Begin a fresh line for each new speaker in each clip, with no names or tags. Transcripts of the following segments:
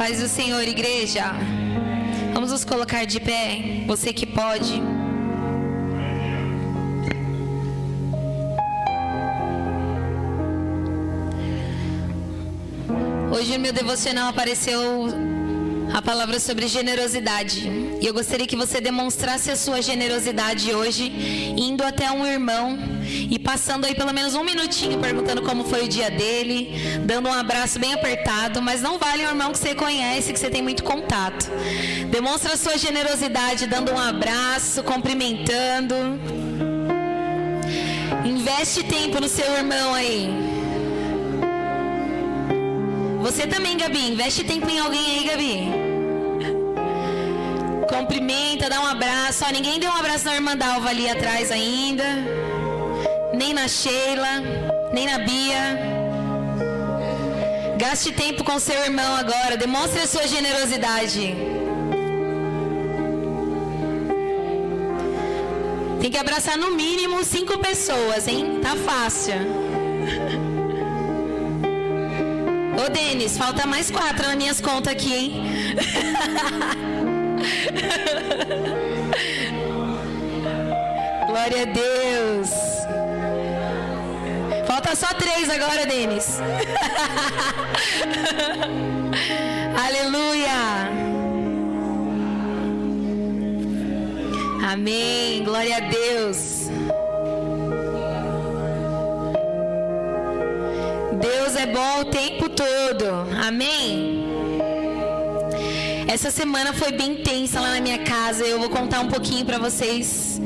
Paz do Senhor, igreja. Vamos nos colocar de pé, você que pode. Hoje no meu devocional apareceu a palavra sobre generosidade. E eu gostaria que você demonstrasse a sua generosidade hoje, indo até um irmão e passando aí pelo menos um minutinho, perguntando como foi o dia dele, dando um abraço bem apertado, mas não vale um irmão que você conhece, que você tem muito contato. Demonstra a sua generosidade, dando um abraço, cumprimentando. Investe tempo no seu irmão aí. Você também, Gabi, investe tempo em alguém aí, Gabi. Cumprimenta, dá um abraço. Ó, ninguém deu um abraço na irmã Dalva ali atrás ainda. Nem na Sheila, nem na Bia. Gaste tempo com seu irmão agora. Demonstre a sua generosidade. Tem que abraçar no mínimo 5 pessoas, hein? Tá fácil. Ô, Denis, falta mais 4 nas minhas contas aqui, hein? Glória a Deus. Falta só 3 agora, Denis. Aleluia. Amém. Glória a Deus. Deus é bom o tempo todo. Amém? Essa semana foi bem intensa lá na minha casa. Eu vou contar um pouquinho para vocês.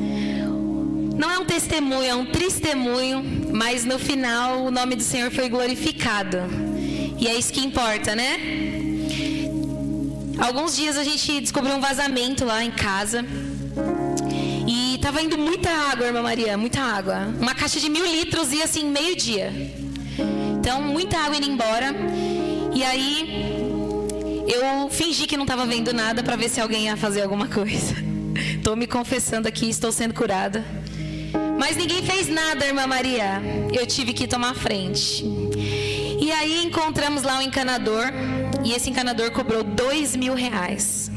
Não é um testemunho, é um testemunho. Mas no final o nome do Senhor foi glorificado. E é isso que importa, né? Alguns dias a gente descobriu um vazamento lá em casa. E tava indo muita água, irmã Maria, muita água. Uma caixa de 1000 litros ia assim, meio-dia. Então, muita água indo embora. E aí, eu fingi que não estava vendo nada para ver se alguém ia fazer alguma coisa. Estou me confessando aqui, estou sendo curada. Mas ninguém fez nada, irmã Maria. Eu tive que tomar frente. E aí, encontramos lá um encanador. E esse encanador cobrou R$2.000.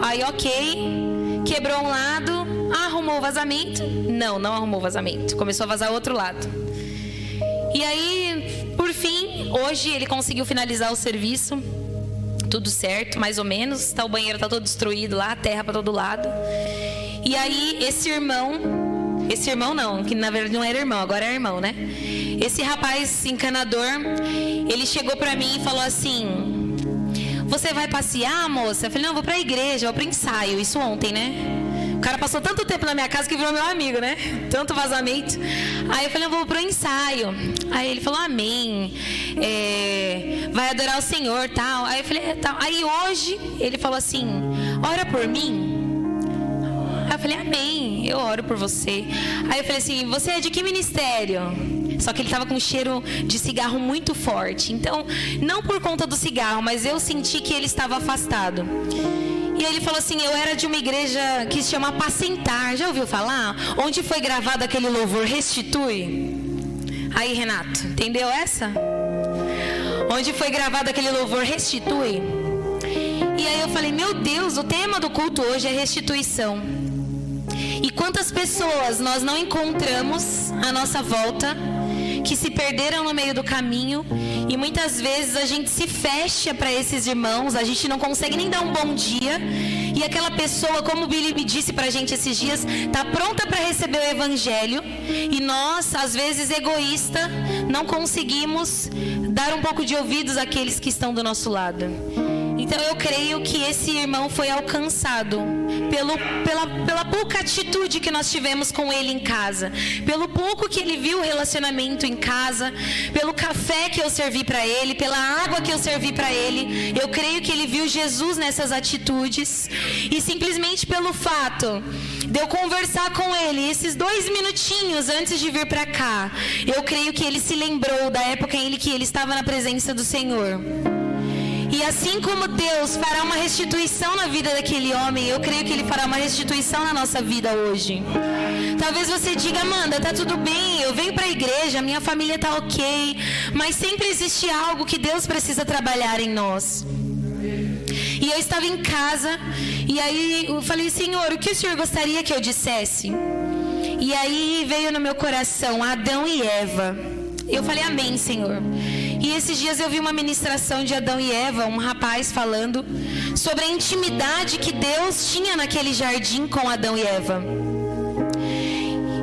Aí, ok. Quebrou um lado. Arrumou o vazamento. Não arrumou o vazamento. Começou a vazar o outro lado. E aí, por fim, hoje ele conseguiu finalizar o serviço. Tudo certo, mais ou menos. O banheiro tá todo destruído lá, terra para todo lado. E aí, esse irmão não, que na verdade não era irmão, agora é irmão, né? Esse rapaz encanador, ele chegou para mim e falou assim: você vai passear, moça? Eu falei, não, eu vou pra igreja, eu vou pro ensaio. Isso ontem, né? O cara passou tanto tempo na minha casa que virou meu amigo, né? Tanto vazamento. Aí eu falei, eu vou pro ensaio. Aí ele falou, amém. Vai adorar o Senhor, tal. Aí eu falei, tal. Aí hoje ele falou assim, ora por mim. Aí eu falei, amém, eu oro por você. Aí eu falei assim, você é de que ministério? Só que ele estava com um cheiro de cigarro muito forte. Então, não por conta do cigarro, mas eu senti que ele estava afastado. E ele falou assim, eu era de uma igreja que se chama Apacentar, já ouviu falar? Onde foi gravado aquele louvor Restitui? Aí, Renato, entendeu essa? Onde foi gravado aquele louvor Restitui? E aí eu falei, meu Deus, o tema do culto hoje é restituição. E quantas pessoas nós não encontramos à nossa volta que se perderam no meio do caminho, e muitas vezes a gente se fecha para esses irmãos, a gente não consegue nem dar um bom dia, e aquela pessoa, como o Billy me disse pra gente esses dias, tá pronta para receber o evangelho, e nós, às vezes egoísta, não conseguimos dar um pouco de ouvidos àqueles que estão do nosso lado. Então eu creio que esse irmão foi alcançado pela pouca atitude que nós tivemos com ele em casa, pelo pouco que ele viu o relacionamento em casa, pelo café que eu servi para ele, pela água que eu servi para ele. Eu creio que ele viu Jesus nessas atitudes, e simplesmente pelo fato de eu conversar com ele esses 2 minutinhos antes de vir para cá, eu creio que ele se lembrou da época em que ele estava na presença do Senhor. E assim como Deus fará uma restituição na vida daquele homem, eu creio que Ele fará uma restituição na nossa vida hoje. Talvez você diga, Amanda, tá tudo bem, eu venho para a igreja, minha família tá ok, mas sempre existe algo que Deus precisa trabalhar em nós. E eu estava em casa, e aí eu falei, Senhor, o que o Senhor gostaria que eu dissesse? E aí veio no meu coração, Adão e Eva. Eu falei, amém, Senhor. E esses dias eu vi uma ministração de Adão e Eva, um rapaz falando sobre a intimidade que Deus tinha naquele jardim com Adão e Eva.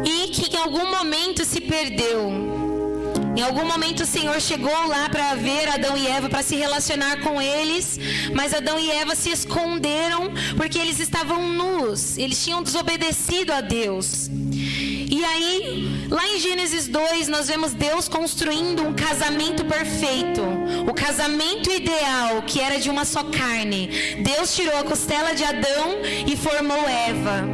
E que em algum momento se perdeu. Em algum momento o Senhor chegou lá para ver Adão e Eva, para se relacionar com eles, mas Adão e Eva se esconderam porque eles estavam nus, eles tinham desobedecido a Deus. E aí, lá em Gênesis 2, nós vemos Deus construindo um casamento perfeito, o casamento ideal, que era de uma só carne. Deus tirou a costela de Adão e formou Eva.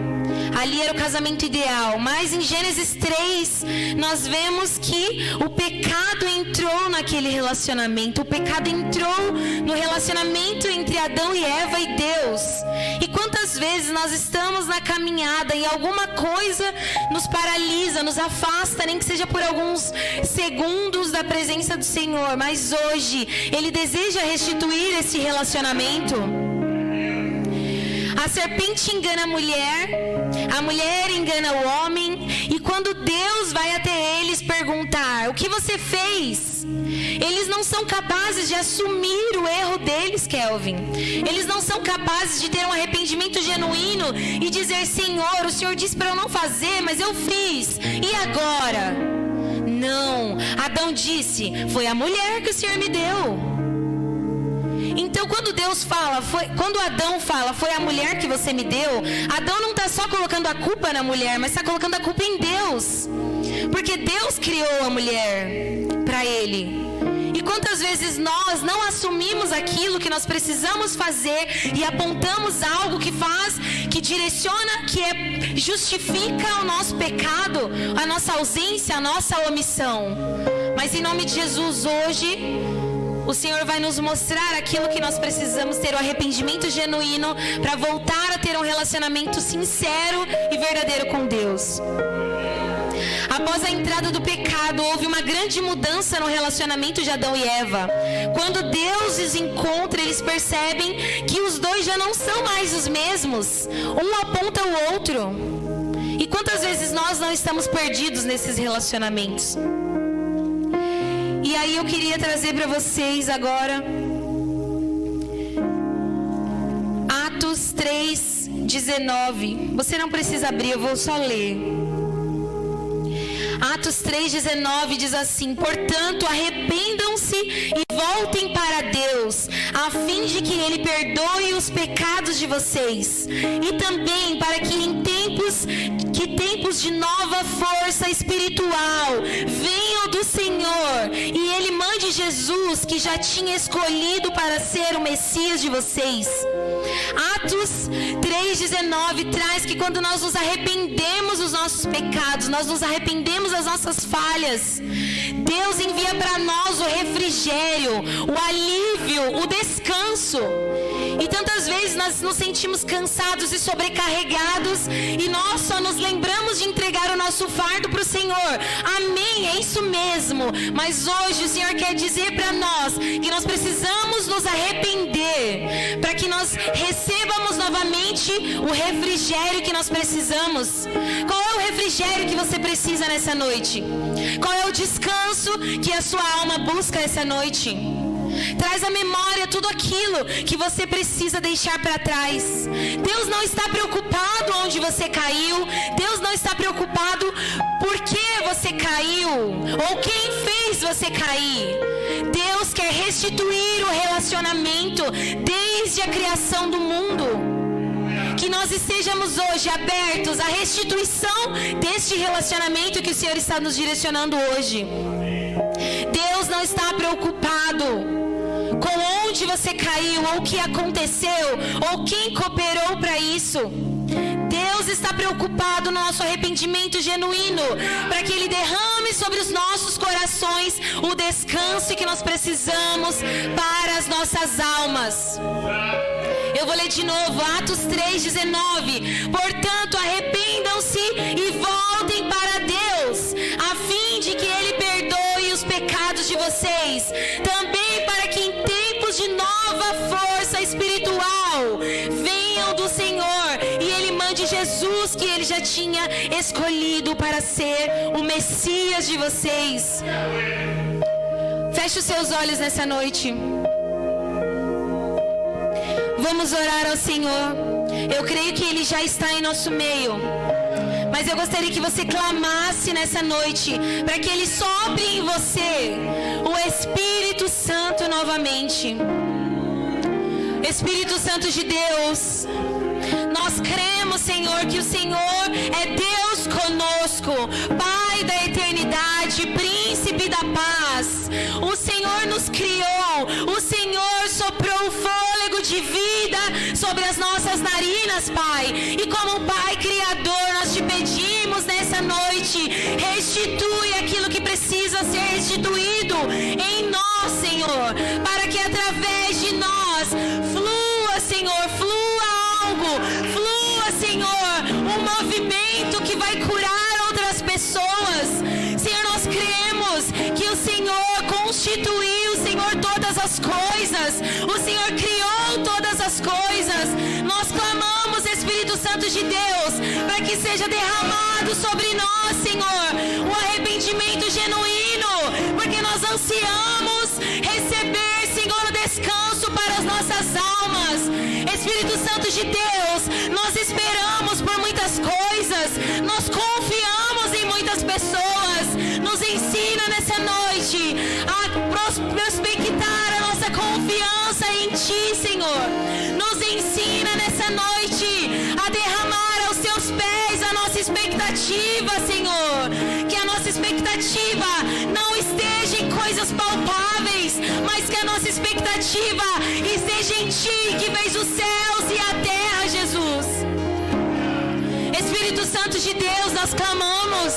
Ali era o casamento ideal, mas em Gênesis 3, nós vemos que o pecado entrou naquele relacionamento. O pecado entrou no relacionamento entre Adão e Eva e Deus. E quantas vezes nós estamos na caminhada e alguma coisa nos paralisa, nos afasta, nem que seja por alguns segundos da presença do Senhor. Mas hoje, Ele deseja restituir esse relacionamento. A serpente engana a mulher engana o homem, e quando Deus vai até eles perguntar, o que você fez? Eles não são capazes de assumir o erro deles, Kelvin. Eles não são capazes de ter um arrependimento genuíno e dizer, Senhor, o Senhor disse para eu não fazer, mas eu fiz, e agora? Não, Adão disse, foi a mulher que o Senhor me deu. Então quando quando Adão fala, foi a mulher que você me deu, Adão não está só colocando a culpa na mulher, mas está colocando a culpa em Deus. Porque Deus criou a mulher para ele. E quantas vezes nós não assumimos aquilo que nós precisamos fazer e apontamos algo que direciona, justifica o nosso pecado, a nossa ausência, a nossa omissão. Mas em nome de Jesus, hoje o Senhor vai nos mostrar aquilo que nós precisamos ter, o arrependimento genuíno, para voltar a ter um relacionamento sincero e verdadeiro com Deus. Após a entrada do pecado, houve uma grande mudança no relacionamento de Adão e Eva. Quando Deus os encontra, eles percebem que os dois já não são mais os mesmos. Um aponta o outro. E quantas vezes nós não estamos perdidos nesses relacionamentos? E aí eu queria trazer para vocês agora Atos 3:19. Você não precisa abrir, eu vou só ler. Atos 3:19 diz assim: portanto, arrependam-se e voltem para Deus, a fim de que Ele perdoe os pecados de vocês, e também para que em tempos de nova força espiritual venham do Senhor, e Ele mande Jesus, que já tinha escolhido para ser o Messias de vocês. Atos 3:19 traz que quando nós nos arrependemos dos nossos pecados, nós nos arrependemos das nossas falhas, Deus envia para nós o refrigério, o alívio, o descanso. E tantas vezes nós nos sentimos cansados e sobrecarregados, e nós só nos lembramos de entregar o nosso fardo para o Senhor. Amém, é isso mesmo. Mas hoje o Senhor quer dizer para nós que nós precisamos nos arrepender, para que nós recebamos novamente o refrigério que nós precisamos. Qual é o refrigério que você precisa nessa noite? Qual é o descanso que a sua alma busca essa noite? Traz à memória tudo aquilo que você precisa deixar para trás. Deus não está preocupado onde você caiu. Deus não está preocupado por que você caiu ou quem fez você cair. Deus quer restituir o relacionamento desde a criação do mundo. Que nós estejamos hoje abertos à restituição deste relacionamento que o Senhor está nos direcionando hoje. Deus não está preocupado com onde você caiu, ou o que aconteceu, ou quem cooperou para isso. Deus está preocupado no nosso arrependimento genuíno, para que Ele derrame sobre os nossos corações o descanso que nós precisamos para as nossas almas. Eu vou ler de novo, Atos 3:19. Portanto, arrependam-se e voltem para Deus, a fim de que Ele perdoe os pecados de vocês, também para que em tempos de nova força espiritual céu venham do Senhor e Ele mande Jesus, que Ele já tinha escolhido para ser o Messias de vocês. Feche os seus olhos nessa noite. Vamos orar ao Senhor. Eu creio que Ele já está em nosso meio. Mas eu gostaria que você clamasse nessa noite para que Ele sopre em você o Espírito Santo novamente. Espírito Santo de Deus, nós cremos, Senhor, que o Senhor é Deus conosco, Pai da eternidade, Príncipe da paz. O Senhor nos criou, o Senhor soprou o fôlego de vida sobre as nossas narinas, Pai. E como Pai Criador, nós te pedimos nessa noite, restitui aquilo que precisa ser restituído em nós, Senhor, para que através de nós flua, Senhor, flua algo, flua, Senhor, um movimento que vai curar outras pessoas. Senhor, nós cremos que o Senhor constituiu, Senhor, todas as coisas, o Senhor criou todas as coisas. Nós clamamos, Espírito Santo de Deus, para que seja derramado sobre nós, Senhor, o arrependimento genuíno, porque nós ansiamos receber, Senhor, o descanso para as nossas almas. Espírito Santo de Deus, nós esperamos por muitas coisas, nós confiamos em muitas pessoas. Nos ensina nessa noite a prospectar a nossa confiança em Ti, Senhor. Nos ensina nessa noite a derramar aos Teus pés a nossa expectativa, Senhor. Que a nossa expectativa não esteja em coisas palpáveis, mas que a nossa expectativa esteja em Ti, que fez os céus e a terra, Jesus. Espírito Santo de Deus, nós clamamos,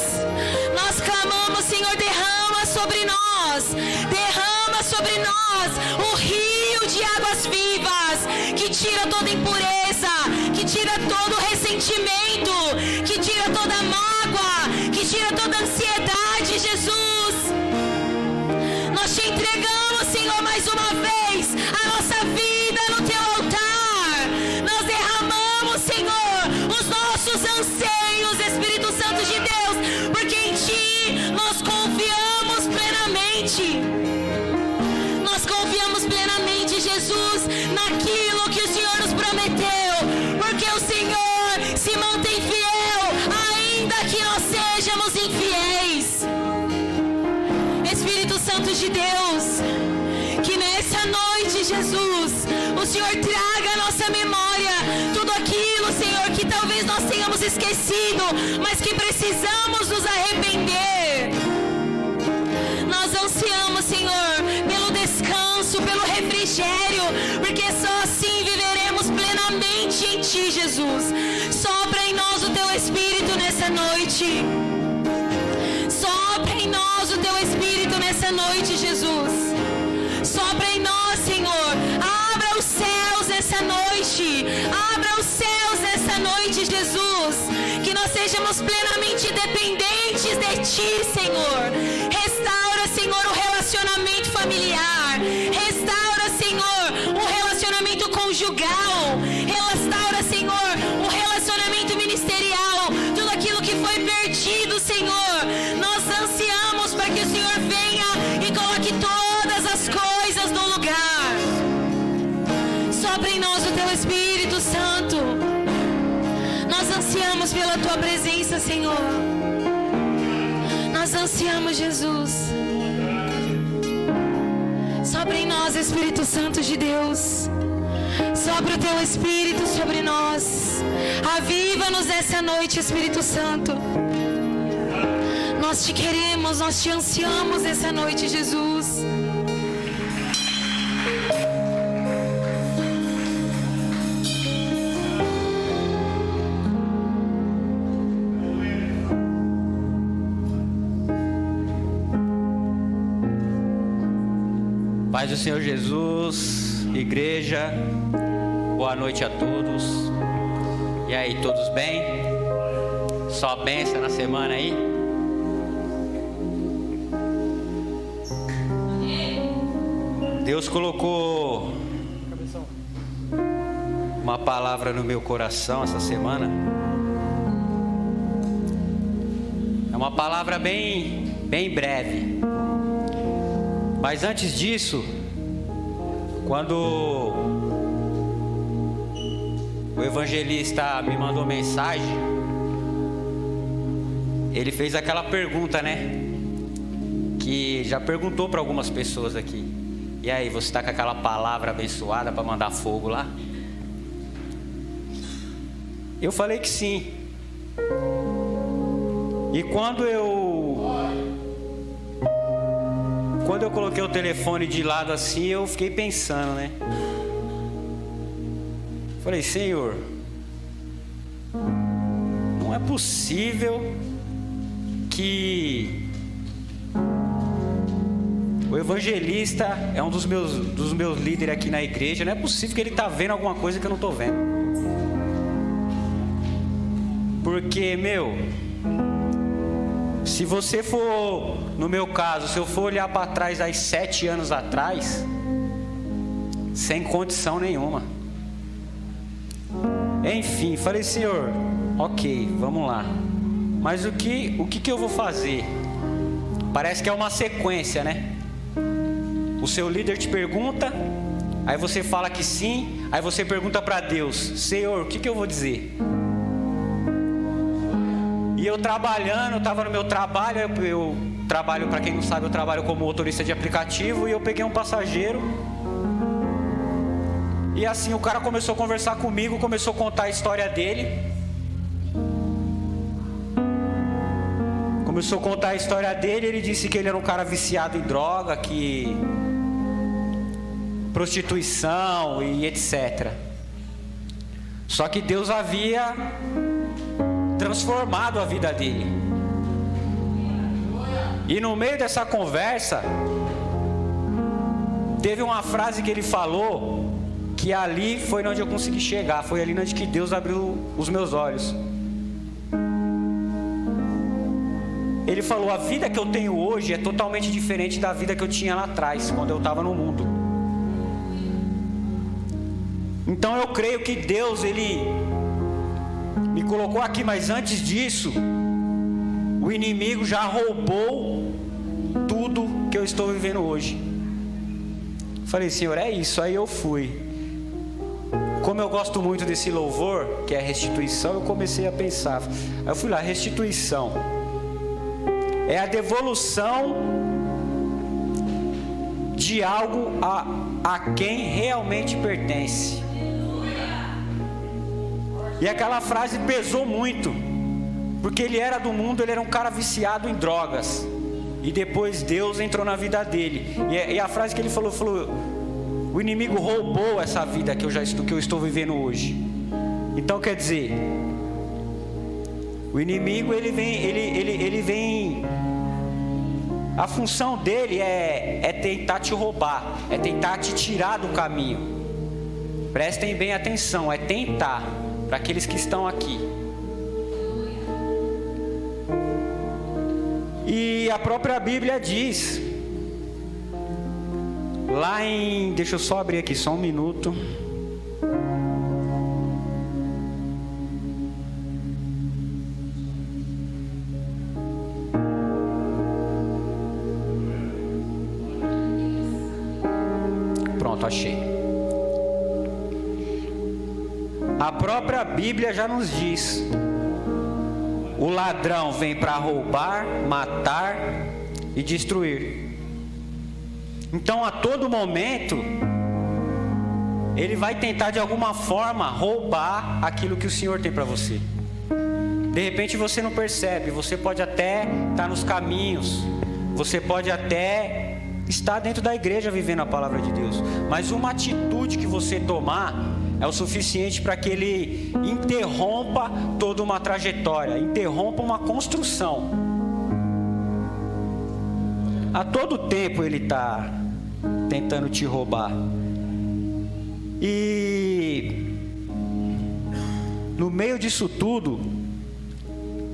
Senhor, derrama sobre nós o rio de águas vivas, que tira toda impureza, que tira todo ressentimento, que tira toda mágoa, que tira toda ansiedade, Jesus. Nós te entregamos, Senhor, mais uma vez a nossa vida no Teu altar. Nós derramamos, Senhor, os nossos anseios, Espírito Santo de Deus, porque em Ti nós confiamos plenamente. Nós confiamos plenamente, Jesus, naquilo que o Senhor nos prometeu, porque o Senhor se mantém fiel, ainda que nós sejamos infiéis. Espírito Santo de Deus, que nessa noite, Jesus, o Senhor traga à nossa memória tudo aquilo, Senhor, que talvez nós tenhamos esquecido, mas que precisamos nos arrepender. Nós ansiamos, Senhor, pelo descanso, pelo refrigério, porque só assim viveremos plenamente em Ti, Jesus. Sopra em nós o Teu Espírito nessa noite. Sopra em nós o Teu Espírito nessa noite, Jesus. Sopra em nós, Senhor. Abra os céus nessa noite. Abra os céus nessa noite, Jesus. Que nós sejamos plenamente dependentes de Ti, Senhor. Restaura, Senhor, o relacionamento familiar. Restaura, Senhor, o relacionamento conjugal. Restaura, Senhor, o relacionamento ministerial. Tudo aquilo que foi perdido, Senhor. Nós ansiamos para que o Senhor venha e coloque todas as coisas no lugar. Sopra em nós o Teu Espírito Santo. Nós ansiamos pela Tua presença, Senhor. Nós ansiamos, Jesus. Sopra em nós, Espírito Santo de Deus. Sopra o Teu Espírito sobre nós. Aviva-nos essa noite, Espírito Santo. Nós Te queremos, nós Te ansiamos essa noite, Jesus.
Paz do Senhor Jesus, igreja, boa noite a todos. E aí, todos bem? Só bênção na semana aí? Deus colocou uma palavra no meu coração essa semana. É uma palavra bem breve. Mas antes disso, quando o evangelista me mandou mensagem, ele fez aquela pergunta, né? Que já perguntou para algumas pessoas aqui. E aí, você está com aquela palavra abençoada para mandar fogo lá? Eu falei que sim. E quando eu coloquei o telefone de lado assim, eu fiquei pensando, né? Falei, Senhor, não é possível que o evangelista é um dos meus líderes aqui na igreja. Não é possível que ele está vendo alguma coisa que eu não estou vendo. Porque, se você for, no meu caso, se eu for olhar para trás há 7 anos atrás, sem condição nenhuma. Enfim, falei, Senhor, ok, vamos lá. Mas o que eu vou fazer? Parece que é uma sequência, né? O seu líder te pergunta, aí você fala que sim, aí você pergunta para Deus, Senhor, o que eu vou dizer? E eu trabalhando, eu estava no meu trabalho, eu trabalho, para quem não sabe, eu trabalho como motorista de aplicativo, e eu peguei um passageiro. E assim, o cara começou a conversar comigo, começou a contar a história dele. Começou a contar a história dele, ele disse que ele era um cara viciado em droga, que prostituição e etc. Só que Deus havia transformado a vida dele. E no meio dessa conversa, teve uma frase que ele falou, que ali foi onde eu consegui chegar, foi ali onde que Deus abriu os meus olhos. Ele falou, a vida que eu tenho hoje é totalmente diferente da vida que eu tinha lá atrás, quando eu estava no mundo. Então eu creio que Deus, Ele me colocou aqui, mas antes disso, o inimigo já roubou tudo que eu estou vivendo hoje. Falei, Senhor, é isso. Aí eu fui. Como eu gosto muito desse louvor, que é a restituição, eu comecei a pensar. Aí eu fui lá, restituição é a devolução de algo a quem realmente pertence. E aquela frase pesou muito, porque ele era do mundo, ele era um cara viciado em drogas, e depois Deus entrou na vida dele. E a frase que ele falou, o inimigo roubou essa vida que eu estou vivendo hoje. Então quer dizer, o inimigo ele vem, a função dele é tentar te roubar, é tentar te tirar do caminho. Prestem bem atenção, é tentar, para aqueles que estão aqui. E a própria Bíblia diz, lá em, deixa eu só abrir aqui, só um minuto. Pronto, achei. A própria Bíblia já nos diz: o ladrão vem para roubar, matar e destruir. Então, a todo momento, ele vai tentar de alguma forma roubar aquilo que o Senhor tem para você. De repente você não percebe, você pode até estar nos caminhos, você pode até estar dentro da igreja vivendo a palavra de Deus, mas uma atitude que você tomar é o suficiente para que ele interrompa toda uma trajetória, interrompa uma construção. A todo tempo ele está tentando te roubar. E no meio disso tudo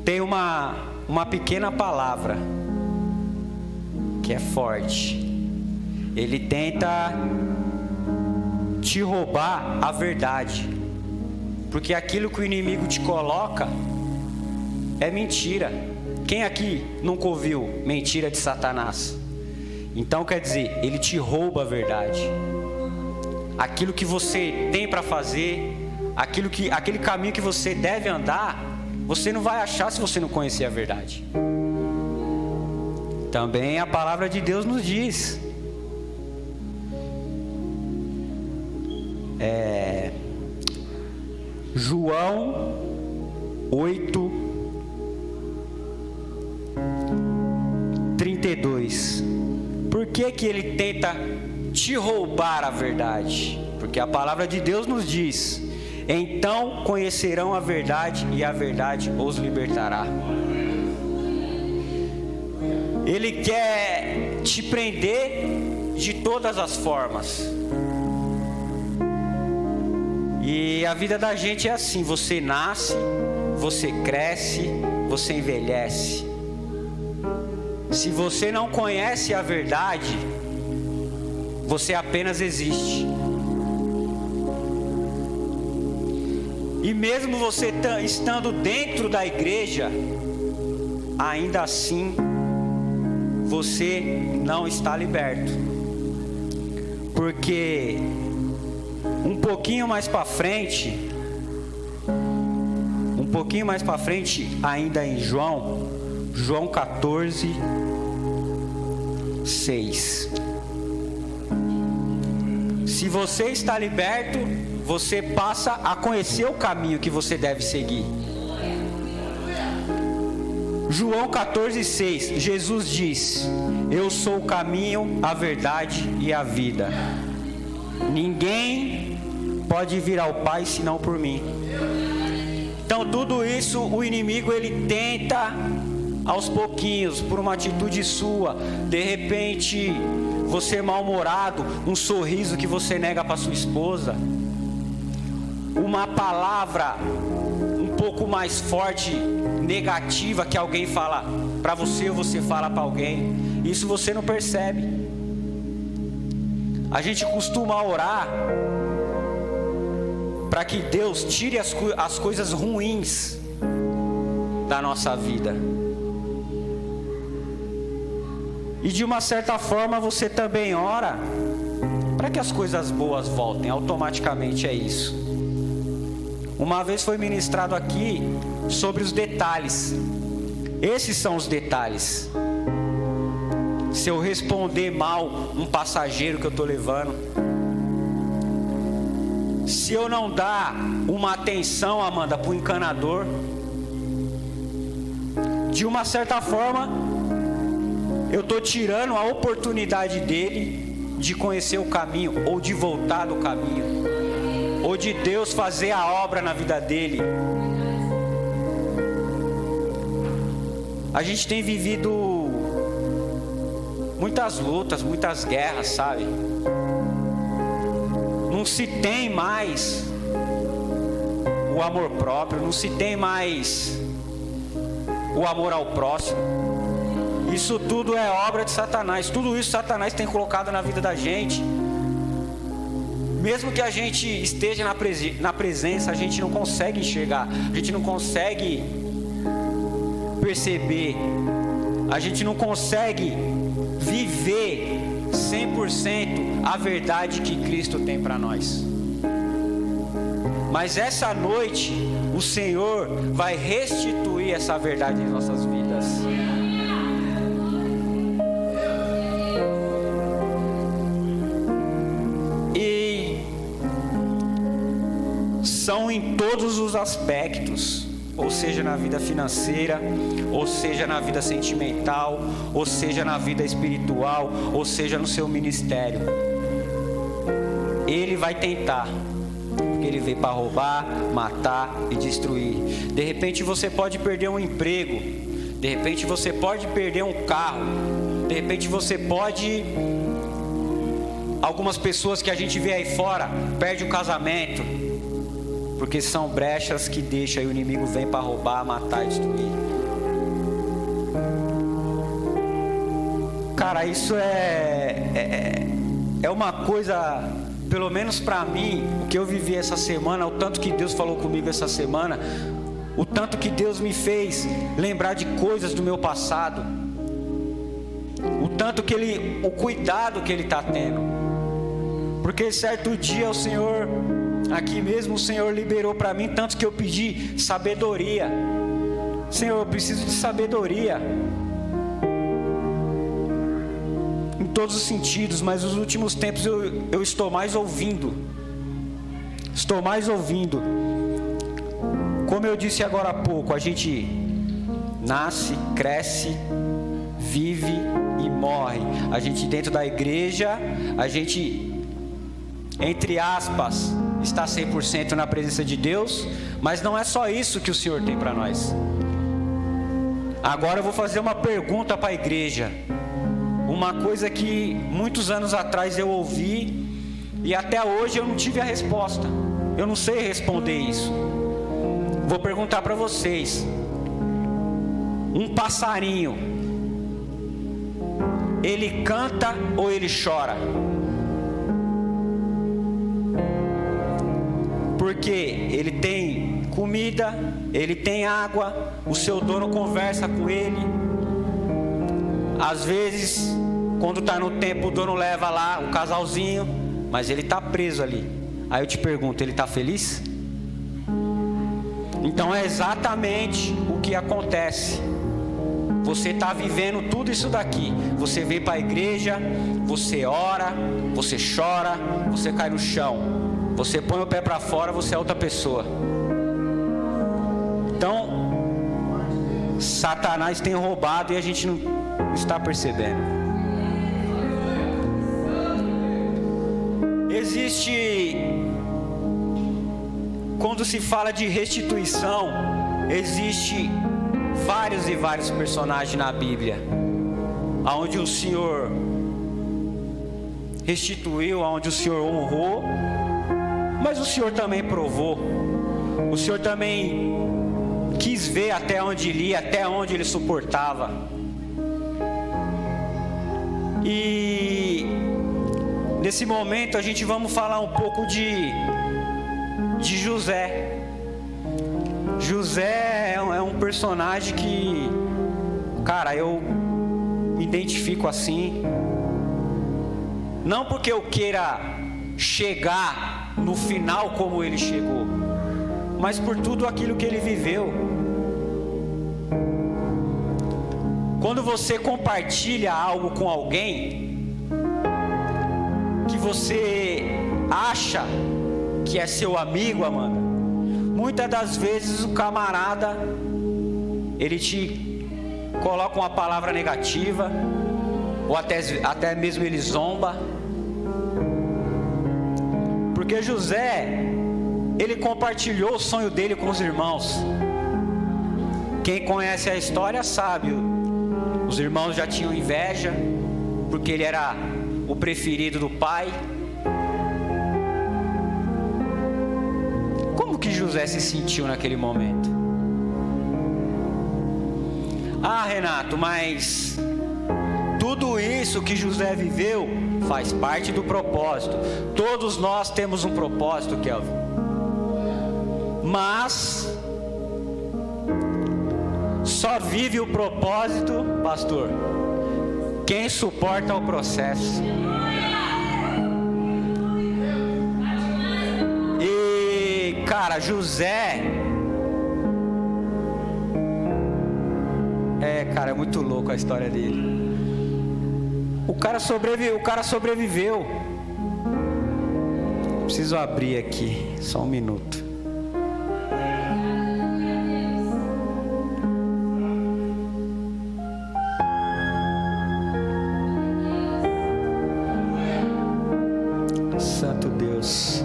tem uma pequena palavra que é forte. Ele tenta te roubar a verdade. Porque aquilo que o inimigo te coloca é mentira. Quem aqui nunca ouviu mentira de Satanás? Então quer dizer, ele te rouba a verdade. Aquilo que você tem para fazer, aquele caminho que você deve andar, você não vai achar se você não conhecer a verdade. Também a palavra de Deus nos diz. João 8:32. Por que ele tenta te roubar a verdade? Porque a palavra de Deus nos diz: então conhecerão a verdade e a verdade os libertará. Ele quer te prender de todas as formas. E a vida da gente é assim: você nasce, você cresce, você envelhece. Se você não conhece a verdade, você apenas existe. E mesmo você estando dentro da igreja, ainda assim você não está liberto. Porque um pouquinho mais para frente, ainda em João 14:6. Se você está liberto, você passa a conhecer o caminho que você deve seguir. João 14:6, Jesus diz: eu sou o caminho, a verdade e a vida. Ninguém pode vir ao Pai senão por mim. Então tudo isso o inimigo ele tenta aos pouquinhos, por uma atitude sua. De repente você mal-humorado, um sorriso que você nega para sua esposa, uma palavra um pouco mais forte, negativa, que alguém fala para você ou você fala para alguém. Isso você não percebe. A gente costuma orar para que Deus tire as coisas ruins da nossa vida. E de uma certa forma você também ora para que as coisas boas voltem. Automaticamente é isso. Uma vez foi ministrado aqui sobre os detalhes. Esses são os detalhes. Se eu responder mal um passageiro que eu estou levando, se eu não dar uma atenção, Amanda, para o encanador, de uma certa forma eu estou tirando a oportunidade dele de conhecer o caminho, ou de voltar do caminho, ou de Deus fazer a obra na vida dele. A gente tem vivido muitas lutas, muitas guerras, sabe? Não se tem mais o amor próprio, não se tem mais o amor ao próximo. Isso tudo é obra de Satanás. Tudo isso Satanás tem colocado na vida da gente. Mesmo que a gente esteja na presença, a gente não consegue enxergar, a gente não consegue perceber, a gente não consegue viver 100% a verdade que Cristo tem para nós. Mas essa noite o Senhor vai restituir essa verdade em nossas vidas. E são em todos os aspectos, ou seja, na vida financeira, ou seja, na vida sentimental, ou seja, na vida espiritual, ou seja, no seu ministério. Ele vai tentar, porque ele veio para roubar, matar e destruir. De repente você pode perder um emprego, de repente você pode perder um carro, de repente você pode... Algumas pessoas que a gente vê aí fora, perde o casamento, porque são brechas que deixam e o inimigo vem para roubar, matar e destruir. Cara, isso é uma coisa pelo menos para mim, o que eu vivi essa semana, o tanto que Deus falou comigo essa semana, o tanto que Deus me fez lembrar de coisas do meu passado, o tanto que o cuidado que Ele está tendo, porque certo dia o Senhor, aqui mesmo o Senhor liberou para mim, tanto que eu pedi sabedoria. Senhor, eu preciso de sabedoria em todos os sentidos, mas nos últimos tempos eu estou mais ouvindo. Como eu disse agora há pouco, a gente nasce, cresce, vive e morre. A gente dentro da igreja, a gente, entre aspas, está 100% na presença de Deus, mas não é só isso que o Senhor tem para nós. Agora eu vou fazer uma pergunta para a igreja, uma coisa que muitos anos atrás eu ouvi e até hoje eu não tive a resposta, eu não sei responder isso. Vou perguntar para vocês: um passarinho, ele canta ou ele chora? Porque ele tem comida, ele tem água, o seu dono conversa com ele. Às vezes, quando está no tempo, o dono leva lá o casalzinho, mas ele está preso ali. Aí eu te pergunto, ele está feliz? Então é exatamente o que acontece. Você está vivendo tudo isso daqui. Você vem para a igreja, você ora, você chora, você cai no chão. Você põe o pé para fora, você é outra pessoa. Então, Satanás tem roubado e a gente não está percebendo. Existe, quando se fala de restituição, existe vários e vários personagens na Bíblia, onde o Senhor restituiu, onde o Senhor honrou, mas o Senhor também provou, o Senhor também quis ver até onde ele ia, até onde ele suportava. E nesse momento a gente vamos falar um pouco de José. José é um personagem que, cara, eu me identifico assim, não porque eu queira chegar no final como ele chegou, mas por tudo aquilo que ele viveu. Quando você compartilha algo com alguém que você acha que é seu amigo, Amanda, muitas das vezes o camarada, ele te coloca uma palavra negativa, ou até mesmo ele zomba. Porque José, ele compartilhou o sonho dele com os irmãos. Quem conhece a história sabe, os irmãos já tinham inveja, porque ele era o preferido do pai. Como que José se sentiu naquele momento? Ah, Renato, mas tudo isso que José viveu faz parte do propósito. Todos nós temos um propósito, Kelvin. Mas só vive o propósito, pastor, quem suporta o processo. E, cara, José é muito louco a história dele. O cara sobreviveu. Preciso abrir aqui, só um minuto. Santo Deus.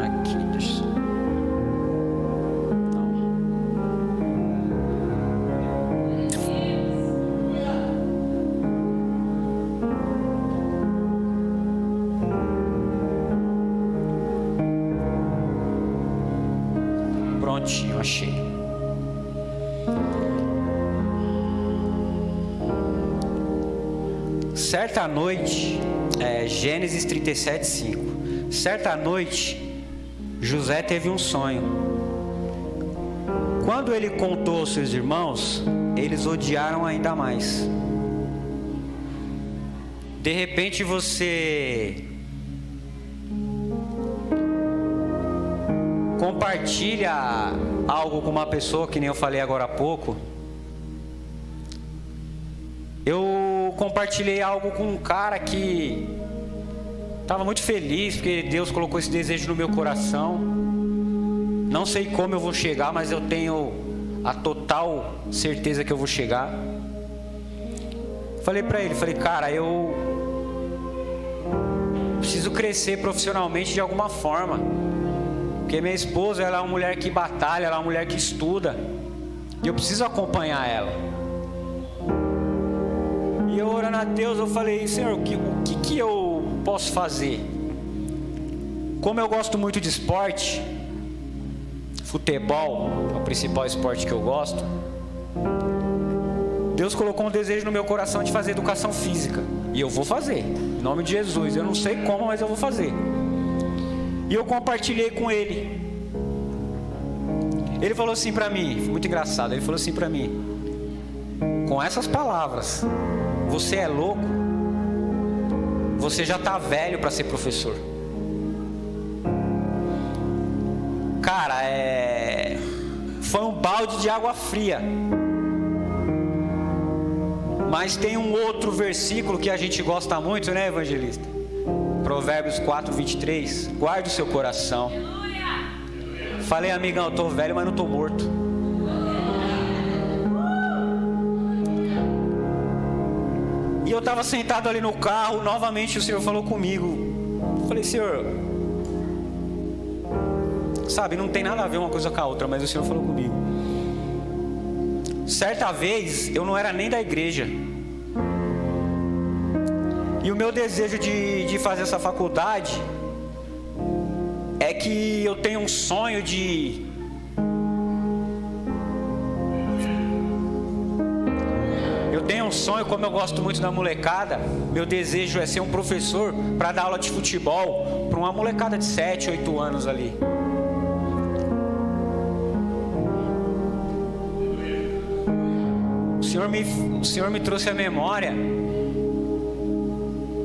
Aqui, deixa eu... Prontinho, achei. Certa noite, Gênesis 37:5. Certa noite, José teve um sonho. Quando ele contou aos seus irmãos, eles odiaram ainda mais. De repente você compartilha algo com uma pessoa, que nem eu falei agora há pouco. Eu compartilhei algo com um cara que estava muito feliz, porque Deus colocou esse desejo no meu coração. Não sei como eu vou chegar, mas eu tenho a total certeza que eu vou chegar. Falei pra ele, cara, eu preciso crescer profissionalmente de alguma forma, porque minha esposa, ela é uma mulher que batalha, ela é uma mulher que estuda, e eu preciso acompanhar ela. E eu orando a Deus, eu falei, Senhor, o que eu posso fazer? Como eu gosto muito de esporte, futebol é o principal esporte que eu gosto, Deus colocou um desejo no meu coração de fazer educação física, e eu vou fazer, em nome de Jesus. Eu não sei como, mas eu vou fazer. E eu compartilhei com ele. Ele falou assim pra mim, foi muito engraçado, ele falou assim pra mim, com essas palavras: você é louco? Você já tá velho para ser professor. Cara, foi um balde de água fria. Mas tem um outro versículo que a gente gosta muito, né, evangelista? Provérbios 4:23. Guarde o seu coração. Falei, amigão, eu tô velho, mas não tô morto. E eu estava sentado ali no carro, novamente o Senhor falou comigo. Falei, Senhor, sabe, não tem nada a ver uma coisa com a outra, mas o Senhor falou comigo. Certa vez, eu não era nem da igreja. E o meu desejo de fazer essa faculdade é que eu tenho um sonho de... Eu tenho um sonho, como eu gosto muito da molecada, meu desejo é ser um professor para dar aula de futebol para uma molecada de 7, 8 anos ali. O Senhor me trouxe à memória.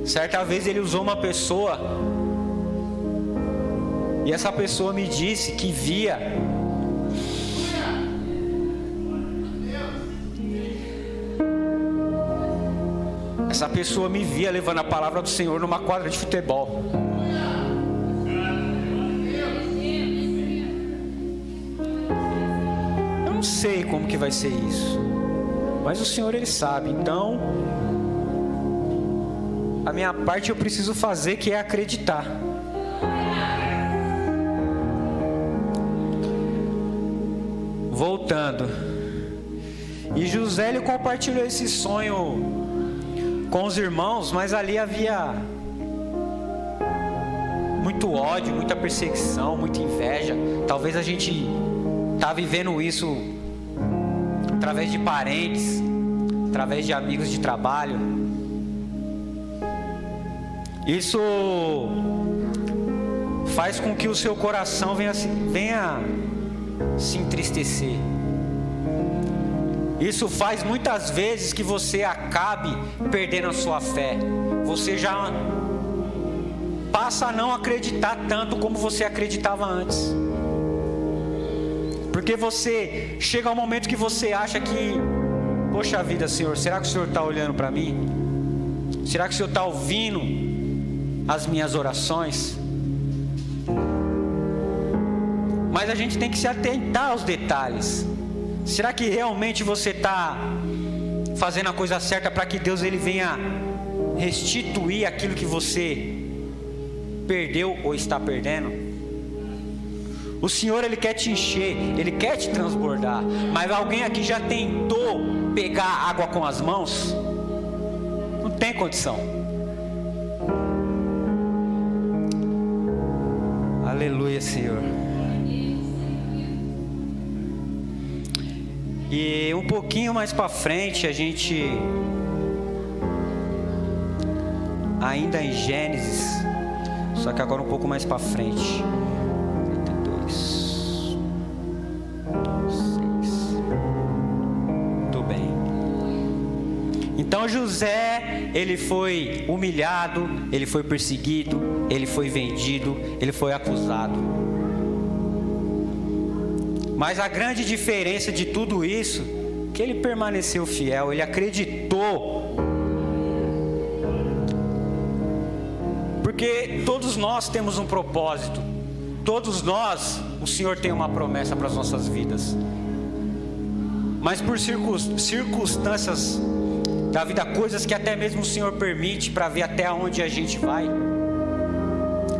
Certa vez Ele usou uma pessoa, e essa pessoa me disse que via essa pessoa me via levando a palavra do Senhor numa quadra de futebol. Eu não sei como que vai ser isso, mas o Senhor, Ele sabe. Então, a minha parte eu preciso fazer, que é acreditar. Voltando. E José, ele compartilhou esse sonho com os irmãos, mas ali havia muito ódio, muita perseguição, muita inveja. Talvez a gente está vivendo isso através de parentes, através de amigos de trabalho. Isso faz com que o seu coração venha se entristecer. Isso faz muitas vezes que você acabe perdendo a sua fé. Você já passa a não acreditar tanto como você acreditava antes. Porque você chega ao momento que você acha que, poxa vida, Senhor, será que o Senhor está olhando para mim? Será que o Senhor está ouvindo as minhas orações? Mas a gente tem que se atentar aos detalhes. Será que realmente você está fazendo a coisa certa para que Deus, Ele venha restituir aquilo que você perdeu ou está perdendo? O Senhor, Ele quer te encher, Ele quer te transbordar. Mas alguém aqui já tentou pegar água com as mãos? Não tem condição. Aleluia, Senhor. E um pouquinho mais para frente, a gente ainda em Gênesis, só que agora um pouco mais para frente. 32, 6. Muito bem. Então José, ele foi humilhado, ele foi perseguido, ele foi vendido, ele foi acusado. Mas a grande diferença de tudo isso, que ele permaneceu fiel, ele acreditou. Porque todos nós temos um propósito. Todos nós, o Senhor tem uma promessa para as nossas vidas. Mas por circunstâncias da vida, coisas que até mesmo o Senhor permite para ver até onde a gente vai.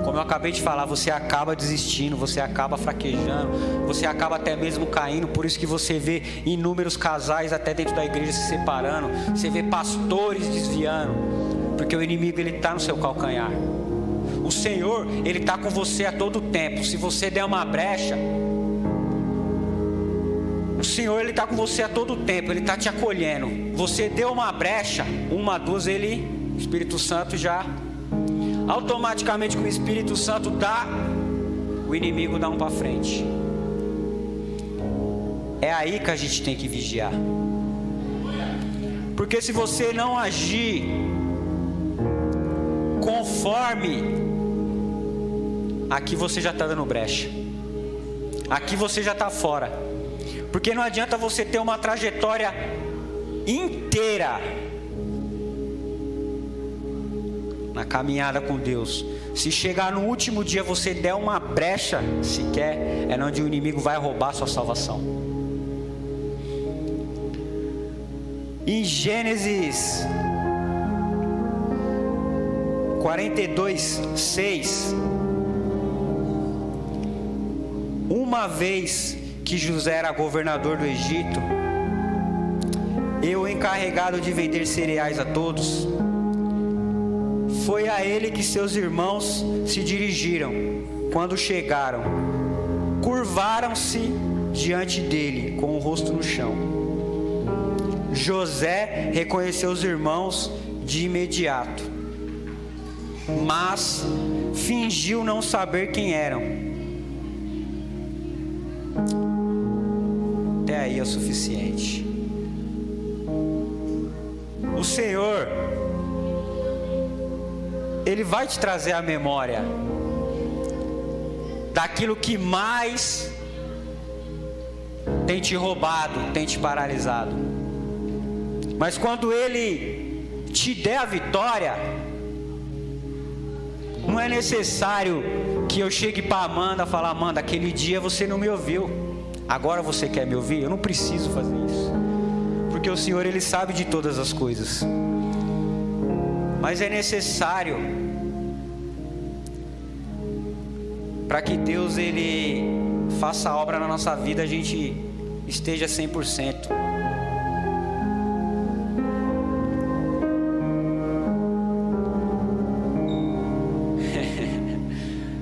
Como eu acabei de falar, você acaba desistindo, você acaba fraquejando, você acaba até mesmo caindo. Por isso que você vê inúmeros casais até dentro da igreja se separando. Você vê pastores desviando, porque o inimigo ele está no seu calcanhar. O Senhor, ele está com você a todo tempo. Se você der uma brecha, o Senhor, ele está com você a todo tempo. Ele está te acolhendo. Você deu uma brecha, uma, duas, o Espírito Santo já automaticamente, com o Espírito Santo dá, o inimigo dá um para frente. É aí que a gente tem que vigiar. Porque se você não agir conforme, aqui você já está dando brecha. Aqui você já está fora. Porque não adianta você ter uma trajetória inteira na caminhada com Deus, se chegar no último dia você der uma brecha sequer, é onde o inimigo vai roubar a sua salvação. Em Gênesis 42:6, uma vez que José era governador do Egito, eu encarregado de vender cereais a todos, foi a ele que seus irmãos se dirigiram. Quando chegaram, curvaram-se diante dele com o rosto no chão. José reconheceu os irmãos de imediato, mas fingiu não saber quem eram. Até aí é o suficiente. O Senhor, Ele vai te trazer a memória daquilo que mais tem te roubado, tem te paralisado. Mas quando Ele te der a vitória, não é necessário que eu chegue para Amanda e falar: Amanda, aquele dia você não me ouviu, agora você quer me ouvir? Eu não preciso fazer isso, porque o Senhor, Ele sabe de todas as coisas. Mas é necessário para que Deus ele faça a obra na nossa vida, a gente esteja 100%.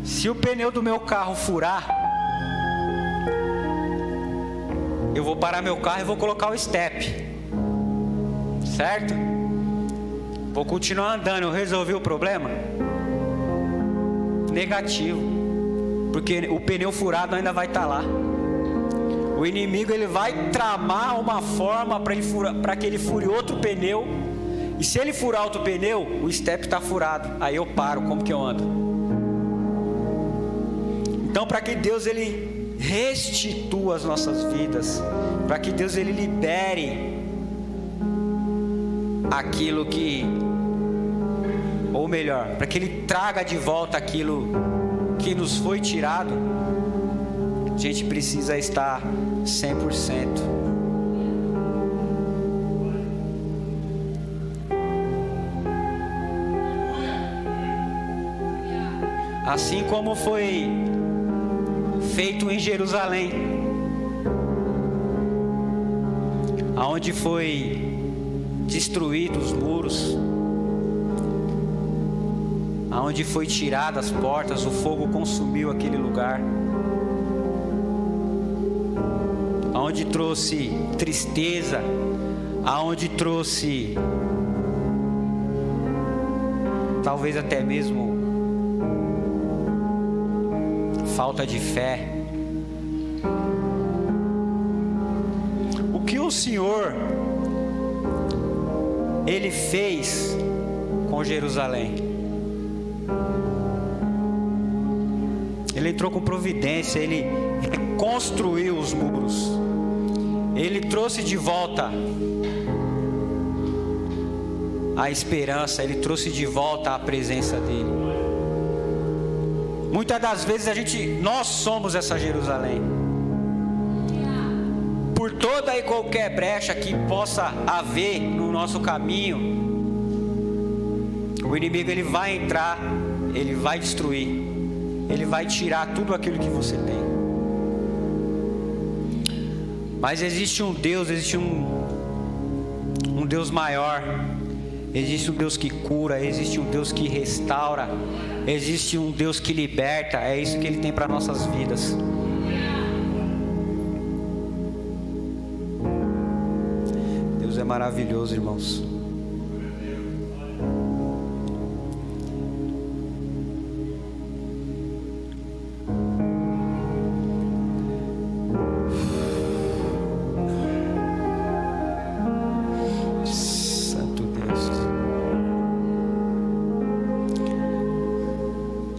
Se o pneu do meu carro furar, eu vou parar meu carro e vou colocar o step, certo? Vou continuar andando. Eu resolvi o problema? Negativo, porque o pneu furado ainda vai estar lá. O inimigo ele vai tramar uma forma para que ele fure outro pneu. E se ele furar outro pneu, o step está furado. Aí eu paro, como que eu ando? Então, para que Deus ele restitua as nossas vidas, para que Deus ele libere aquilo que, ou melhor, para que Ele traga de volta aquilo que nos foi tirado, a gente precisa estar 100%. Assim como foi feito em Jerusalém, aonde foi destruídos os muros, aonde foi tiradas as portas, o fogo consumiu aquele lugar, aonde trouxe tristeza, aonde trouxe talvez até mesmo falta de fé. O que o Senhor Ele fez com Jerusalém? Ele entrou com providência, Ele construiu os muros, Ele trouxe de volta a esperança, Ele trouxe de volta a presença dEle. Muitas das vezes nós somos essa Jerusalém. Por toda e qualquer brecha que possa haver no nosso caminho, o inimigo ele vai entrar, ele vai destruir, ele vai tirar tudo aquilo que você tem. Mas existe um Deus, existe um Deus maior. Existe um Deus que cura, existe um Deus que restaura, existe um Deus que liberta. É isso que Ele tem para nossas vidas. Deus é maravilhoso, irmãos.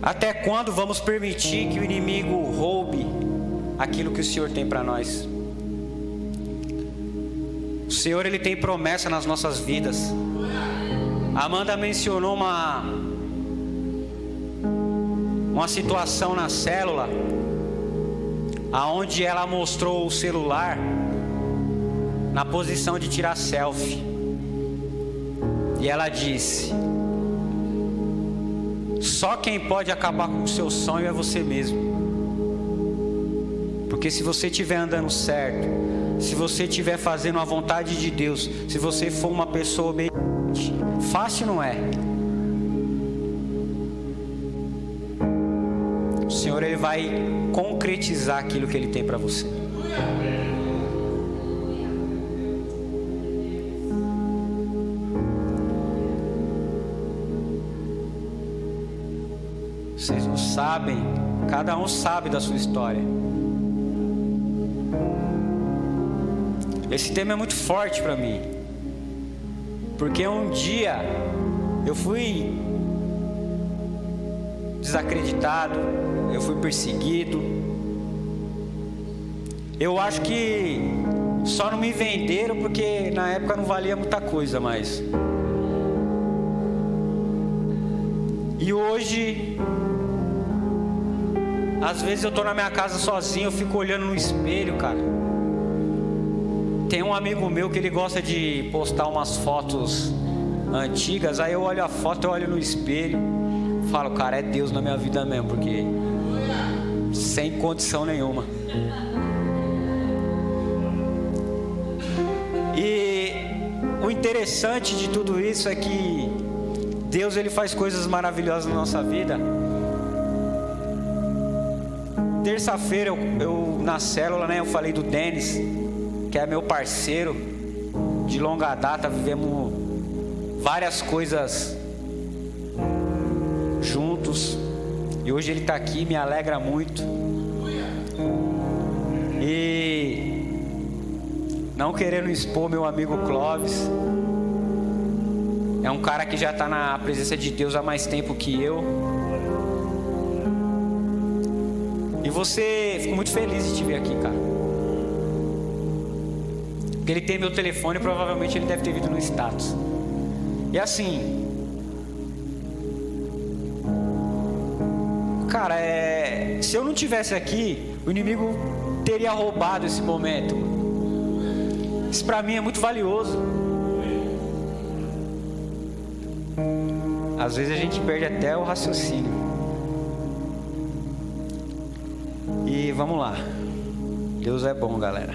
Até quando vamos permitir que o inimigo roube aquilo que o Senhor tem para nós? O Senhor ele tem promessa nas nossas vidas. A Amanda mencionou uma situação na célula, aonde ela mostrou o celular na posição de tirar selfie. E ela disse: só quem pode acabar com o seu sonho é você mesmo. Porque se você estiver andando certo, se você estiver fazendo a vontade de Deus, se você for uma pessoa obediente, fácil não é. O Senhor ele vai concretizar aquilo que Ele tem para você. Vocês não sabem, cada um sabe da sua história. Esse tema é muito forte para mim, porque um dia eu fui desacreditado, eu fui perseguido. Eu acho que só não me venderam porque na época não valia muita coisa mais. E hoje, às vezes eu tô na minha casa sozinho, eu fico olhando no espelho, cara. Tem um amigo meu que ele gosta de postar umas fotos antigas. Aí eu olho a foto, eu olho no espelho, falo, cara, é Deus na minha vida mesmo, porque sem condição nenhuma. E o interessante de tudo isso é que Deus ele faz coisas maravilhosas na nossa vida. Terça-feira eu na célula, né, eu falei do Denis, que é meu parceiro de longa data. Vivemos várias coisas juntos e hoje ele está aqui, me alegra muito. E não querendo expor meu amigo Clóvis, é um cara que já está na presença de Deus há mais tempo que eu. E fico muito feliz de te ver aqui, cara. Porque ele tem meu telefone, provavelmente ele deve ter vindo no status. E assim, cara, se eu não tivesse aqui, o inimigo teria roubado esse momento. Isso pra mim é muito valioso. Às vezes a gente perde até o raciocínio. E vamos lá. Deus é bom, galera.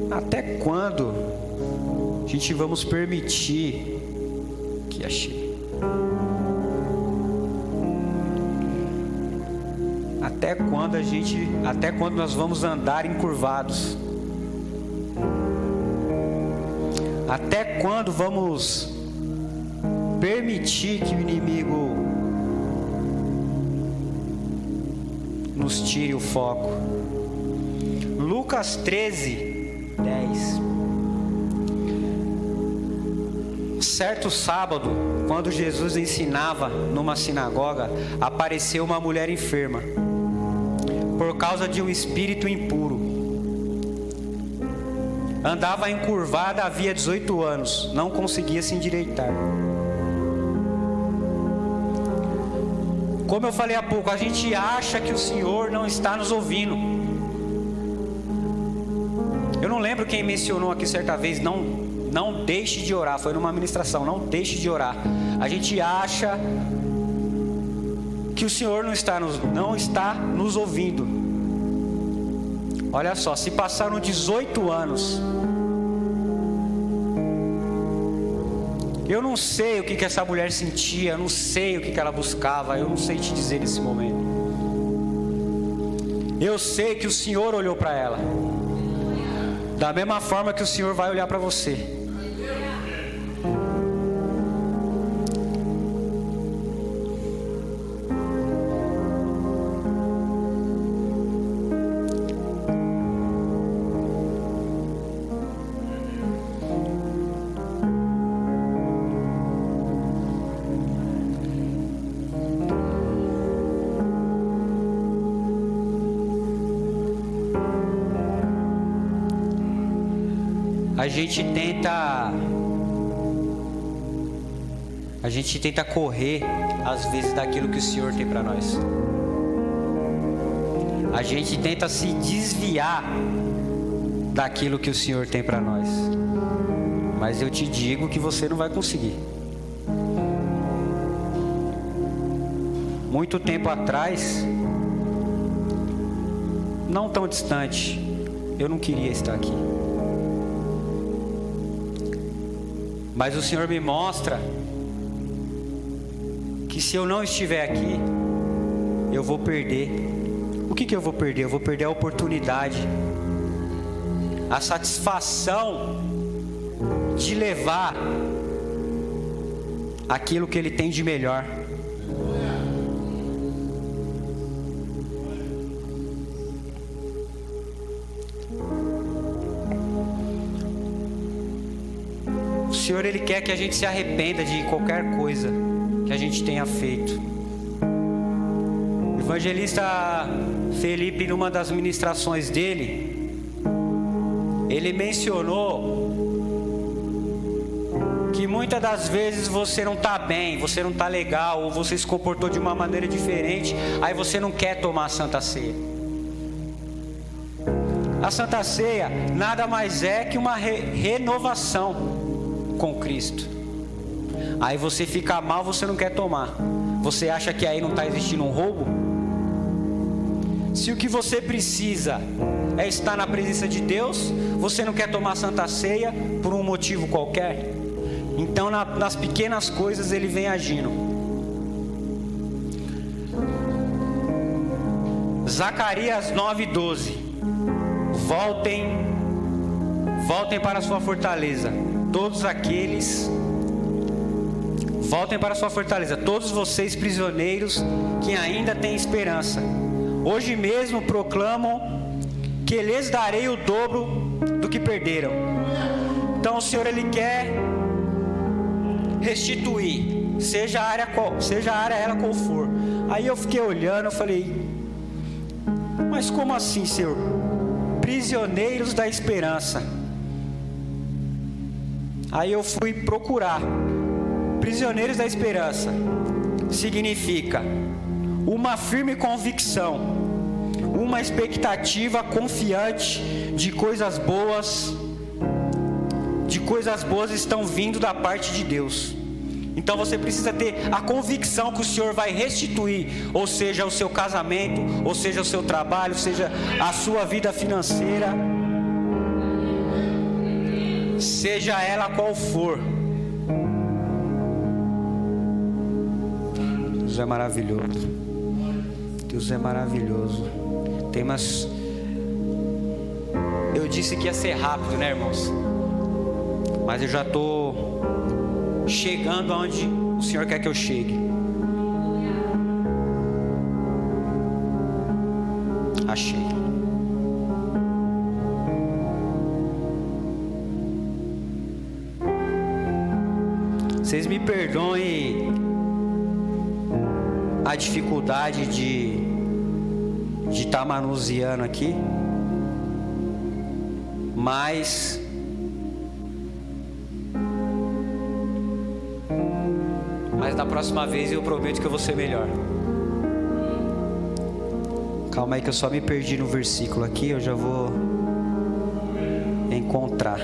Até quando a gente vamos permitir que achei? Até quando nós vamos andar encurvados? Até quando vamos permitir que o inimigo nos tire o foco? Lucas 13, 10. Certo sábado, quando Jesus ensinava numa sinagoga, apareceu uma mulher enferma, por causa de um espírito impuro. Andava encurvada havia 18 anos, não conseguia se endireitar. Como eu falei há pouco, a gente acha que o Senhor não está nos ouvindo. Eu não lembro quem mencionou aqui certa vez, não deixe de orar, foi numa ministração, não deixe de orar. A gente acha que o Senhor não está nos ouvindo. Olha só, se passaram 18 anos, eu não sei o que essa mulher sentia, eu não sei o que ela buscava, eu não sei te dizer nesse momento. Eu sei que o Senhor olhou para ela, da mesma forma que o Senhor vai olhar para você. A gente tenta correr, às vezes, daquilo que o Senhor tem para nós. A gente tenta se desviar daquilo que o Senhor tem para nós. Mas eu te digo que você não vai conseguir. Muito tempo atrás, não tão distante, eu não queria estar aqui. Mas o Senhor me mostra que se eu não estiver aqui, eu vou perder. O que eu vou perder? Eu vou perder a oportunidade, a satisfação de levar aquilo que Ele tem de melhor. O Senhor, Ele quer que a gente se arrependa de qualquer coisa que a gente tenha feito. O evangelista Felipe, numa das ministrações dele, ele mencionou que muitas das vezes você não está bem, você não está legal, ou você se comportou de uma maneira diferente, aí você não quer tomar a Santa Ceia. A Santa Ceia nada mais é que uma renovação com Cristo. Aí você fica mal, você não quer tomar. Você acha que aí não está existindo um roubo? Se o que você precisa é estar na presença de Deus, você não quer tomar Santa Ceia por um motivo qualquer? Então nas pequenas coisas Ele vem agindo. Zacarias 9:12. Voltem para a sua fortaleza, todos aqueles. Voltem para a sua fortaleza, todos vocês prisioneiros que ainda têm esperança. Hoje mesmo proclamam que lhes darei o dobro do que perderam. Então o Senhor, Ele quer restituir, seja a área ela qual for. Aí eu fiquei olhando, eu falei, mas como assim, Senhor? Prisioneiros da esperança. Aí eu fui procurar. Prisioneiros da esperança significa uma firme convicção, uma expectativa confiante de coisas boas estão vindo da parte de Deus. Então você precisa ter a convicção que o Senhor vai restituir, ou seja, o seu casamento, ou seja, o seu trabalho, seja a sua vida financeira, seja ela qual for. Deus é maravilhoso. Deus é maravilhoso. Tem umas... Eu disse que ia ser rápido, né, irmãos? Mas eu já estou chegando aonde o Senhor quer que eu chegue. Achei. Vocês me perdoem a dificuldade de estar manuseando aqui, mas da próxima vez eu prometo que eu vou ser melhor. Calma aí que eu só me perdi no versículo aqui, eu já vou encontrar.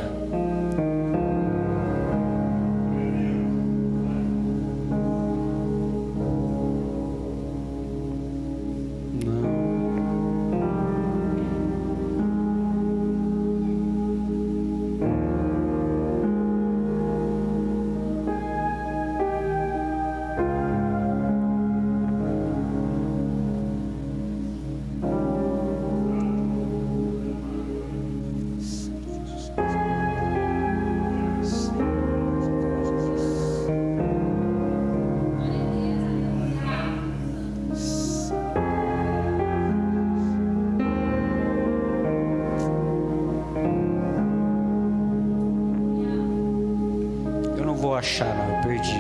Achar, não, eu perdi.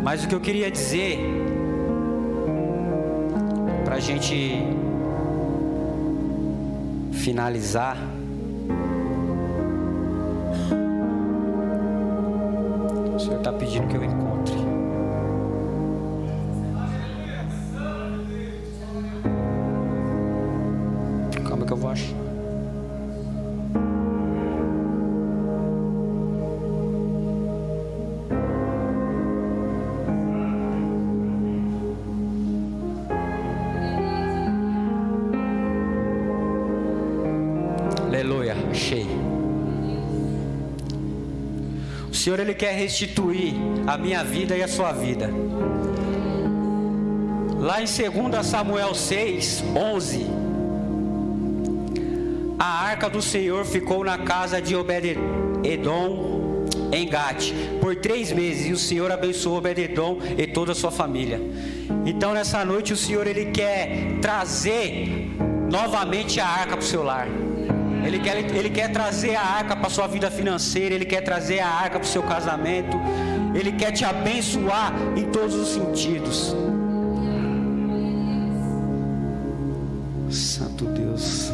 Mas o que eu queria dizer, pra gente finalizar, o Senhor está pedindo que eu encontre. Calma que eu vou achar. Aleluia, achei. O Senhor, Ele quer restituir a minha vida e a sua vida. Lá em 2 Samuel 6, 11, a arca do Senhor ficou na casa de Obed-edom em Gate por 3 meses, e o Senhor abençoou Obed-edom e toda a sua família. Então nessa noite o Senhor, Ele quer trazer novamente a arca para o seu lar. Ele quer trazer a arca para a sua vida financeira. Ele quer trazer a arca para o seu casamento. Ele quer te abençoar em todos os sentidos. Santo Deus.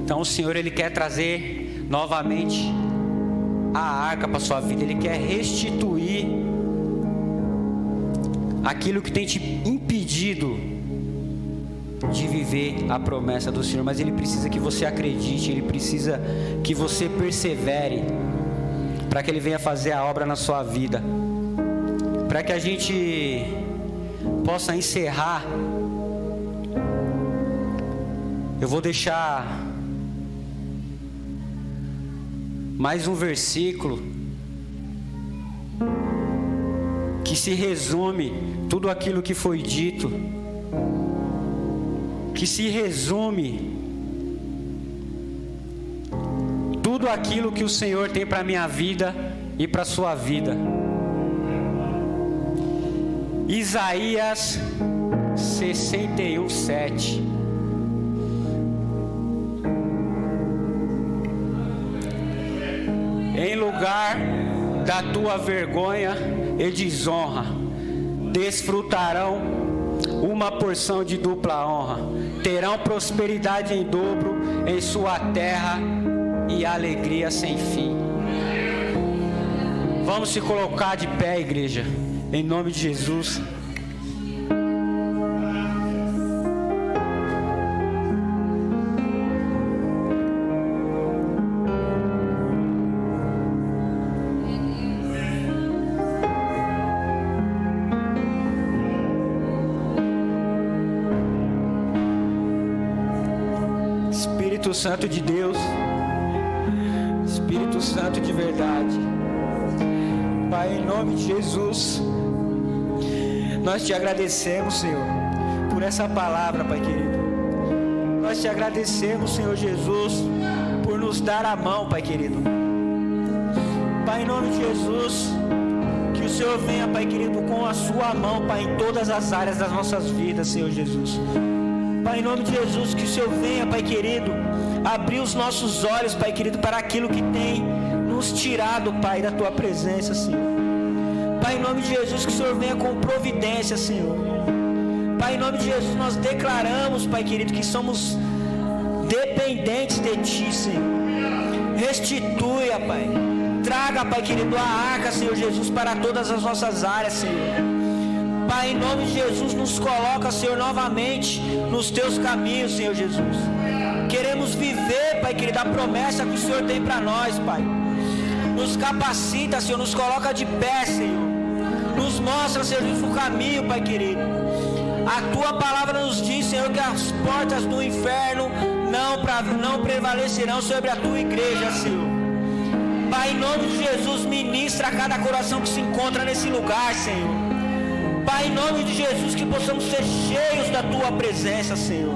Então o Senhor, Ele quer trazer novamente a arca para a sua vida. Ele quer restituir aquilo que tem te impedido de viver a promessa do Senhor. Mas Ele precisa que você acredite, Ele precisa que você persevere, para que Ele venha fazer a obra na sua vida. Para que a gente possa encerrar, eu vou deixar mais um versículo que se resume tudo aquilo que foi dito, que se resume tudo aquilo que o Senhor tem para a minha vida e para a sua vida. Isaías 61, 7. Em lugar da tua vergonha e desonra, desfrutarão uma porção de dupla honra. Terão prosperidade em dobro em sua terra e alegria sem fim. Vamos se colocar de pé, igreja, em nome de Jesus. Espírito Santo de Deus, Espírito Santo de verdade, Pai, em nome de Jesus, nós te agradecemos, Senhor, por essa palavra, Pai querido. Nós te agradecemos, Senhor Jesus, por nos dar a mão, Pai querido. Pai, em nome de Jesus, que o Senhor venha, Pai querido, com a sua mão, Pai, em todas as áreas das nossas vidas, Senhor Jesus. Pai, em nome de Jesus, que o Senhor venha, Pai querido, abrir os nossos olhos, Pai querido, para aquilo que tem nos tirado, Pai, da Tua presença, Senhor. Pai, em nome de Jesus, que o Senhor venha com providência, Senhor. Pai, em nome de Jesus, nós declaramos, Pai querido, que somos dependentes de Ti, Senhor. Restitui, Pai. Traga, Pai querido, a arca, Senhor Jesus, para todas as nossas áreas, Senhor. Pai, em nome de Jesus, nos coloca, Senhor, novamente nos Teus caminhos, Senhor Jesus. Queremos viver, Pai querido, a promessa que o Senhor tem para nós, Pai. Nos capacita, Senhor, nos coloca de pé, Senhor. Nos mostra, Senhor Jesus, o caminho, Pai querido. A Tua palavra nos diz, Senhor, que as portas do inferno não prevalecerão sobre a Tua igreja, Senhor. Pai, em nome de Jesus, ministra a cada coração que se encontra nesse lugar, Senhor. Pai, em nome de Jesus, que possamos ser cheios da Tua presença, Senhor.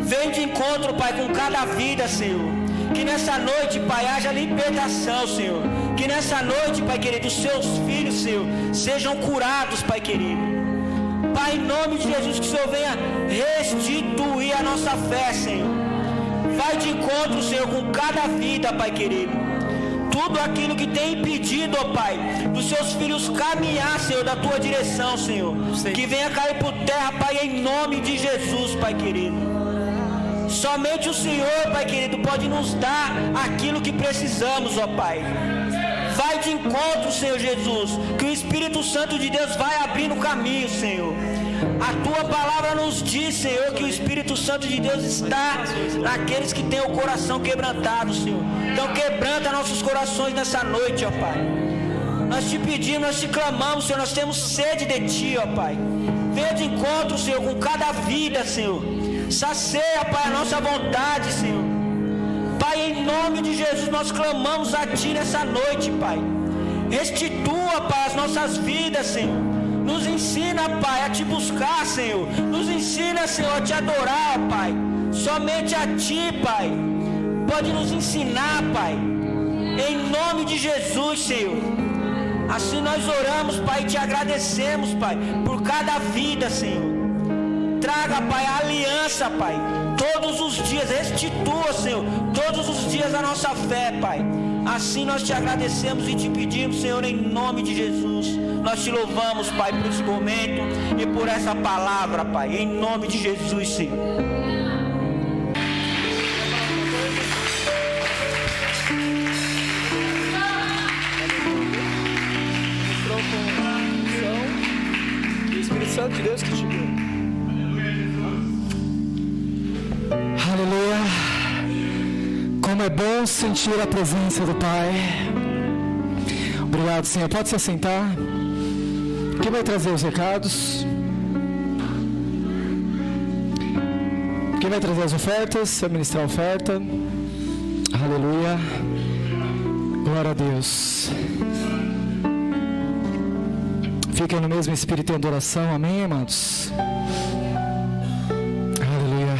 Vem de encontro, Pai, com cada vida, Senhor. Que nessa noite, Pai, haja libertação, Senhor. Que nessa noite, Pai querido, os Seus filhos, Senhor, sejam curados, Pai querido. Pai, em nome de Jesus, que o Senhor venha restituir a nossa fé, Senhor. Vai de encontro, Senhor, com cada vida, Pai querido. Tudo aquilo que tem impedido, ó Pai, dos Seus filhos caminhar, Senhor, da Tua direção, Senhor. Que venha cair por terra, Pai, em nome de Jesus, Pai querido. Somente o Senhor, Pai querido, pode nos dar aquilo que precisamos, ó Pai. Vai de encontro, Senhor Jesus, que o Espírito Santo de Deus vai abrir no caminho, Senhor. A Tua palavra nos diz, Senhor, que o Espírito Santo de Deus está naqueles que têm o coração quebrantado, Senhor. Então quebranta nossos corações nessa noite, ó Pai. Nós te pedimos, nós te clamamos, Senhor, nós temos sede de Ti, ó Pai. Venha de encontro, Senhor, com cada vida, Senhor. Sacia, Pai, a nossa vontade, Senhor. Pai, em nome de Jesus, nós clamamos a Ti nessa noite, Pai. Restitua, Pai, as nossas vidas, Senhor. Nos ensina, Pai, a Te buscar, Senhor. Nos ensina, Senhor, a Te adorar, Pai. Somente a Ti, Pai. Pode nos ensinar, Pai. Em nome de Jesus, Senhor. Assim nós oramos, Pai, e Te agradecemos, Pai, por cada vida, Senhor. Traga, Pai, a aliança, Pai. Todos os dias, restitua, Senhor, todos os dias a nossa fé, Pai. Assim nós Te agradecemos e Te pedimos, Senhor, em nome de Jesus. Nós Te louvamos, Pai, por esse momento e por essa palavra, Pai, em nome de Jesus, Senhor.
O Espírito Santo de Deus que te deu.
Aleluia. Como é bom sentir a presença do Pai. Obrigado, Senhor. Pode se assentar. Quem vai trazer os recados? Quem vai trazer as ofertas? Vai ministrar a oferta. Aleluia. Glória a Deus. Fiquem no mesmo espírito de adoração. Amém, amados? Aleluia.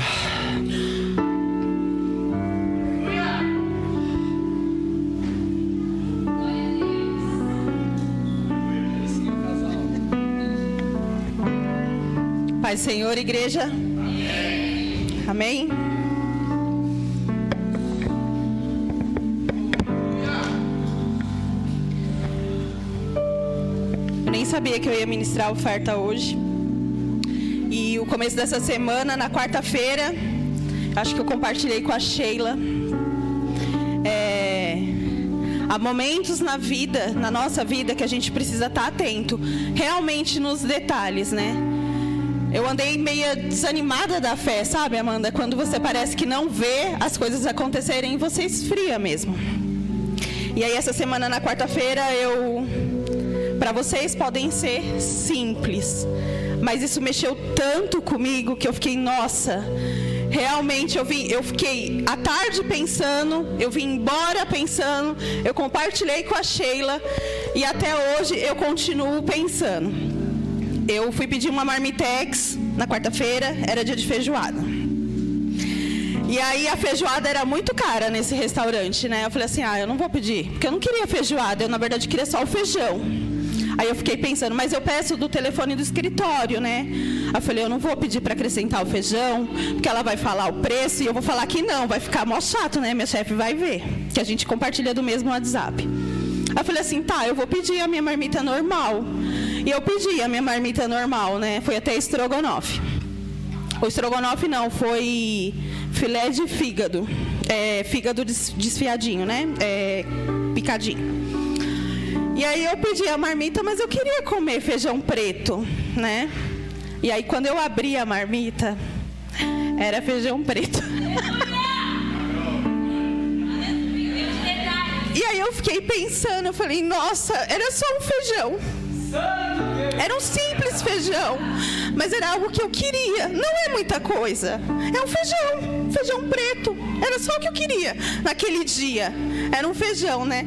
Pai, Senhor, igreja. Amém. Eu nem sabia que eu ia ministrar a oferta hoje. E o começo dessa semana, na quarta-feira, acho que eu compartilhei com a Sheila. Há momentos na nossa vida, que a gente precisa estar atento, realmente nos detalhes, né? Eu andei meio desanimada da fé, sabe, Amanda? Quando você parece que não vê as coisas acontecerem, você esfria mesmo. E aí, essa semana, na quarta-feira, para vocês podem ser simples, mas isso mexeu tanto comigo que eu fiquei, nossa, realmente eu fiquei à tarde pensando, eu vim embora pensando, eu compartilhei com a Sheila e até hoje eu continuo pensando. Eu fui pedir uma marmitex na quarta-feira, era dia de feijoada. E aí a feijoada era muito cara nesse restaurante, né? Eu falei assim, eu não vou pedir, porque eu não queria feijoada, eu na verdade queria só o feijão. Aí eu fiquei pensando, mas eu peço do telefone do escritório, né? Aí eu falei, eu não vou pedir para acrescentar o feijão, porque ela vai falar o preço e eu vou falar que não, vai ficar mó chato, né? Minha chefe vai ver, que a gente compartilha do mesmo WhatsApp. Aí eu falei assim, eu vou pedir a minha marmita normal. E eu pedi a minha marmita normal, né? Foi até estrogonofe. O estrogonofe não, foi filé de fígado. Fígado desfiadinho, né? Picadinho. E aí eu pedi a marmita, mas eu queria comer feijão preto, né? E aí quando eu abri a marmita, era feijão preto. E aí eu fiquei pensando, eu falei, nossa, era só um feijão. Era um simples feijão, mas era algo que eu queria. Não é muita coisa. É um feijão preto. Era só o que eu queria naquele dia. Era um feijão, né?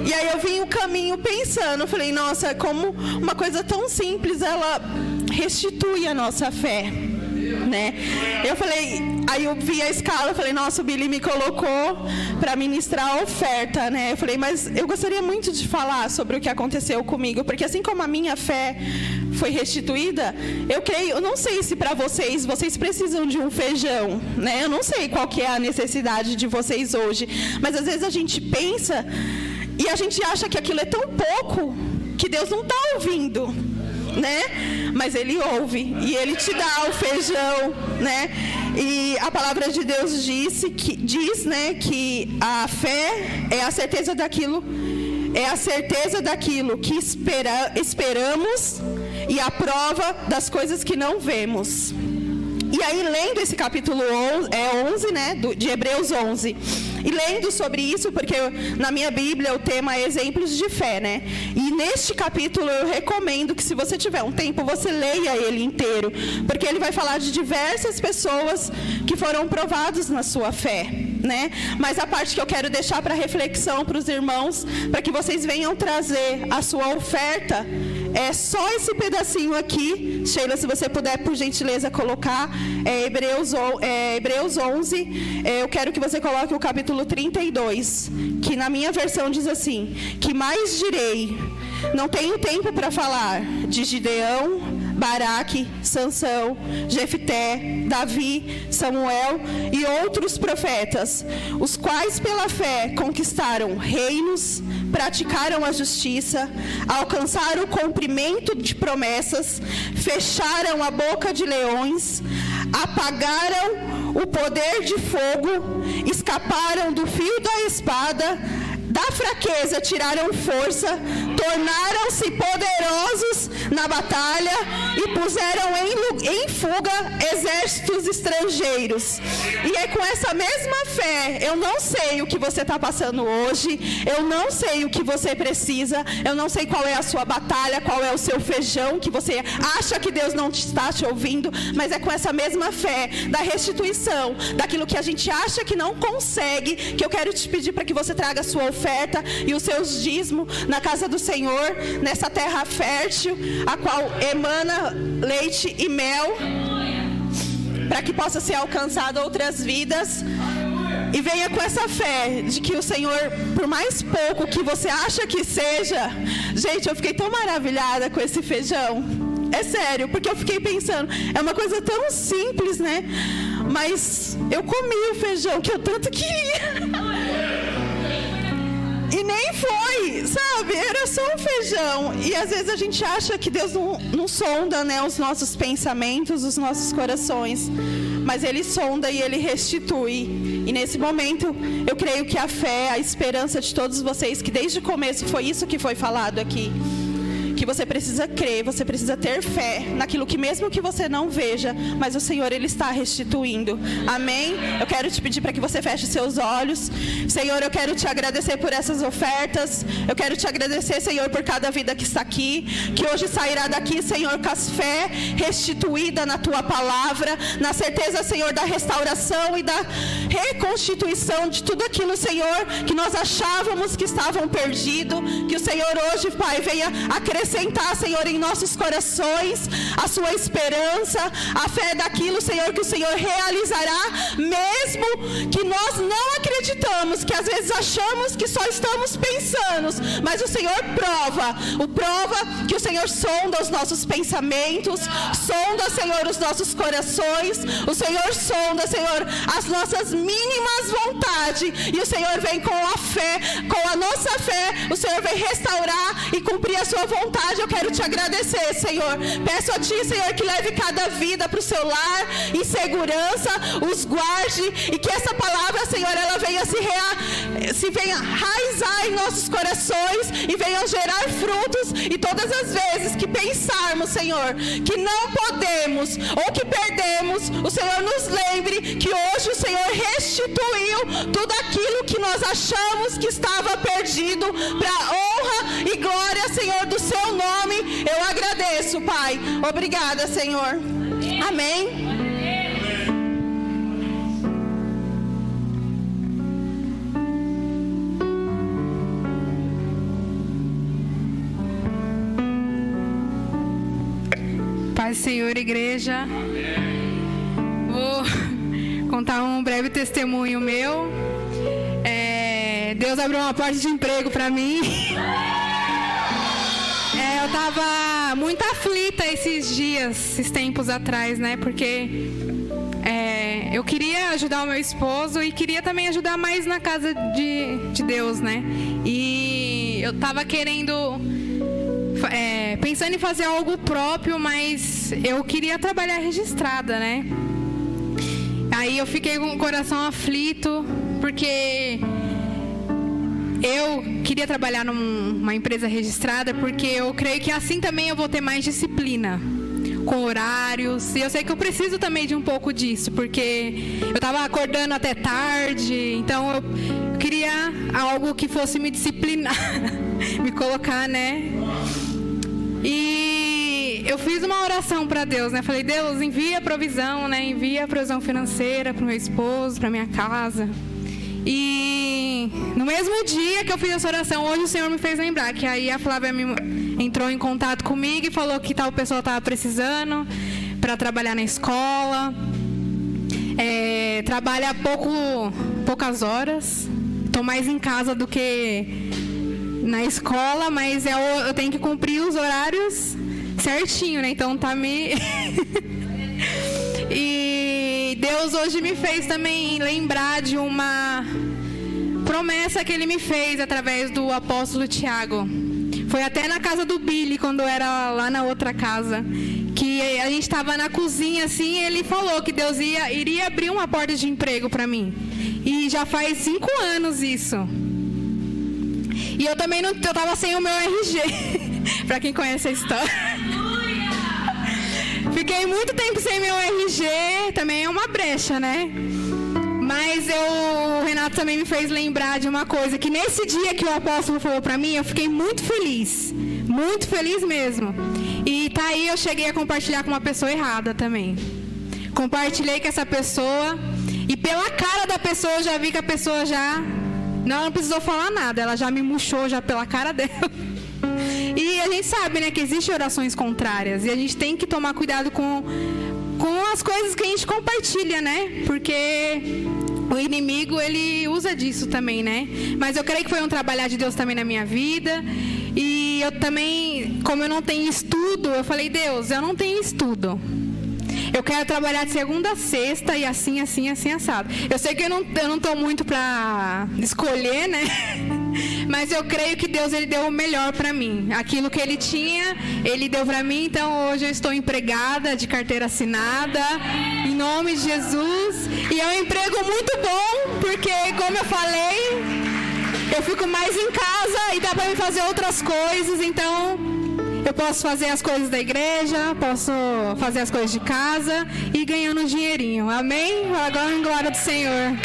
E aí eu vim o caminho pensando. Eu falei, nossa, como uma coisa tão simples, ela restitui a nossa fé, né? Eu falei, aí eu vi a escala, eu falei, nossa, o Billy me colocou para ministrar a oferta, né? Eu falei, mas eu gostaria muito de falar sobre o que aconteceu comigo, porque assim como a minha fé foi restituída, eu creio, eu não sei se para vocês precisam de um feijão, né? Eu não sei qual que é a necessidade de vocês hoje, mas às vezes a gente pensa e a gente acha que aquilo é tão pouco que Deus não está ouvindo, né? Mas Ele ouve e Ele te dá o feijão, né? E a palavra de Deus diz, né, que a fé é a certeza daquilo que esperamos e a prova das coisas que não vemos. E aí, lendo esse capítulo 11, né, de Hebreus 11, e lendo sobre isso, porque na minha Bíblia o tema é exemplos de fé, né? E neste capítulo eu recomendo que, se você tiver um tempo, você leia ele inteiro, porque ele vai falar de diversas pessoas que foram provados na sua fé, né? Mas a parte que eu quero deixar para reflexão para os irmãos, para que vocês venham trazer a sua oferta, é só esse pedacinho aqui. Sheila, se você puder, por gentileza, colocar Hebreus 11. Eu quero que você coloque o capítulo 32, que na minha versão diz assim: que mais direi? Não tenho tempo para falar de Gideão, Baraque, Sansão, Jefté, Davi, Samuel e outros profetas, os quais pela fé conquistaram reinos, praticaram a justiça, alcançaram o cumprimento de promessas, fecharam a boca de leões, apagaram o poder de fogo, escaparam do fio da espada, da fraqueza tiraram força, tornaram-se poderosos na batalha e puseram em fuga exércitos estrangeiros. E é com essa mesma fé, eu não sei o que você está passando hoje, eu não sei o que você precisa, eu não sei qual é a sua batalha, qual é o seu feijão, que você acha que Deus não está te ouvindo, mas é com essa mesma fé da restituição, daquilo que a gente acha que não consegue, que eu quero te pedir para que você traga a sua oferta e os seus dízimos na casa do Senhor, nessa terra fértil, a qual emana leite e mel, para que possa ser alcançado outras vidas. E venha com essa fé de que o Senhor, por mais pouco que você acha que seja, gente, eu fiquei tão maravilhada com esse feijão. É sério, porque eu fiquei pensando, é uma coisa tão simples, né? Mas eu comi o feijão que eu tanto queria. E nem foi, sabe? Era só um feijão. E às vezes a gente acha que Deus não sonda, né, os nossos pensamentos, os nossos corações. mas Ele sonda e Ele restitui. E nesse momento, eu creio que a fé, a esperança de todos vocês, que desde o começo foi isso que foi falado aqui, que você precisa crer, você precisa ter fé naquilo que mesmo que você não veja, mas o Senhor, Ele está restituindo. Amém? Eu quero te pedir para que você feche seus olhos. Senhor, eu quero te agradecer por essas ofertas. Eu quero te agradecer, Senhor, por cada vida que está aqui, que hoje sairá daqui, Senhor, com a fé restituída na Tua palavra, na certeza, Senhor, da restauração e da reconstituição de tudo aquilo, Senhor, que nós achávamos que estavam perdido. Que o Senhor hoje, Pai, venha acrescentar, Senhor, em nossos corações a sua esperança, a fé daquilo, Senhor, que o Senhor realizará, mesmo que nós não acreditamos, que às vezes achamos que só estamos pensando, mas o Senhor prova que o Senhor sonda os nossos pensamentos, sonda, Senhor, os nossos corações, o Senhor sonda, Senhor, as nossas mínimas vontades, e o Senhor vem com a fé, com a nossa fé, o Senhor vem restaurar e cumprir a sua vontade. Eu quero te agradecer, Senhor. Peço a Ti, Senhor, que leve cada vida para o seu lar em segurança, os guarde, e que essa palavra, Senhor, ela venha venha raizar em nossos corações e venha gerar frutos. E todas as vezes que pensarmos, Senhor, que não podemos ou que perdemos, o Senhor nos lembre que hoje o Senhor restituiu tudo aquilo que nós achamos que estava perdido, para a honra e glória, Senhor, do Seu nome. Eu agradeço, Pai. Obrigada, Senhor. Amém.
Paz, Senhor, igreja. Vou contar um breve testemunho meu. Deus abriu uma porta de emprego para mim. Eu estava muito aflita esses tempos atrás, né? Porque eu queria ajudar o meu esposo e queria também ajudar mais na casa de Deus, né? E eu estava pensando em fazer algo próprio, mas eu queria trabalhar registrada, né? Aí eu fiquei com o coração aflito, porque eu queria trabalhar numa empresa registrada, porque eu creio que assim também eu vou ter mais disciplina, com horários. E eu sei que eu preciso também de um pouco disso, porque eu estava acordando até tarde, então eu queria algo que fosse me disciplinar, me colocar, né? E eu fiz uma oração para Deus, né? Falei, Deus, envia a provisão, né? Envia a provisão financeira para o meu esposo, para minha casa. E no mesmo dia que eu fiz essa oração, hoje o Senhor me fez lembrar que aí a Flávia entrou em contato comigo e falou que tal pessoa estava precisando para trabalhar na escola. Trabalha poucas horas. Estou mais em casa do que na escola, mas eu tenho que cumprir os horários certinho, né? Então tá me... E Deus hoje me fez também lembrar de uma promessa que Ele me fez através do apóstolo Tiago. Foi até na casa do Billy, quando eu era lá na outra casa, que a gente estava na cozinha assim, e ele falou que Deus iria abrir uma porta de emprego para mim. E já faz 5 anos isso. E eu também eu tava sem o meu RG, para quem conhece a história. Fiquei muito tempo sem meu RG, também é uma brecha, né? Mas o Renato também me fez lembrar de uma coisa, que nesse dia que o apóstolo falou para mim, eu fiquei muito feliz mesmo. E tá aí, eu cheguei a compartilhar com uma pessoa errada também. Compartilhei com essa pessoa, e pela cara da pessoa eu já vi que a pessoa já não precisou falar nada, ela já me murchou já pela cara dela. E a gente sabe, né, que existem orações contrárias, e a gente tem que tomar cuidado com as coisas que a gente compartilha, né? Porque o inimigo, ele usa disso também, né? Mas eu creio que foi um trabalhar de Deus também na minha vida. E eu também, como eu não tenho estudo, eu falei, Deus, eu não tenho estudo. Eu quero trabalhar de segunda a sexta e assim, assado. Eu sei que eu não tô muito para escolher, né? Mas eu creio que Deus, Ele deu o melhor para mim. Aquilo que Ele tinha, Ele deu para mim. Então hoje eu estou empregada, de carteira assinada, em nome de Jesus. E é um emprego muito bom, porque como eu falei, eu fico mais em casa e dá para me fazer outras coisas. Então eu posso fazer as coisas da igreja, posso fazer as coisas de casa e ganhando um dinheirinho. Amém? Agora em glória do Senhor.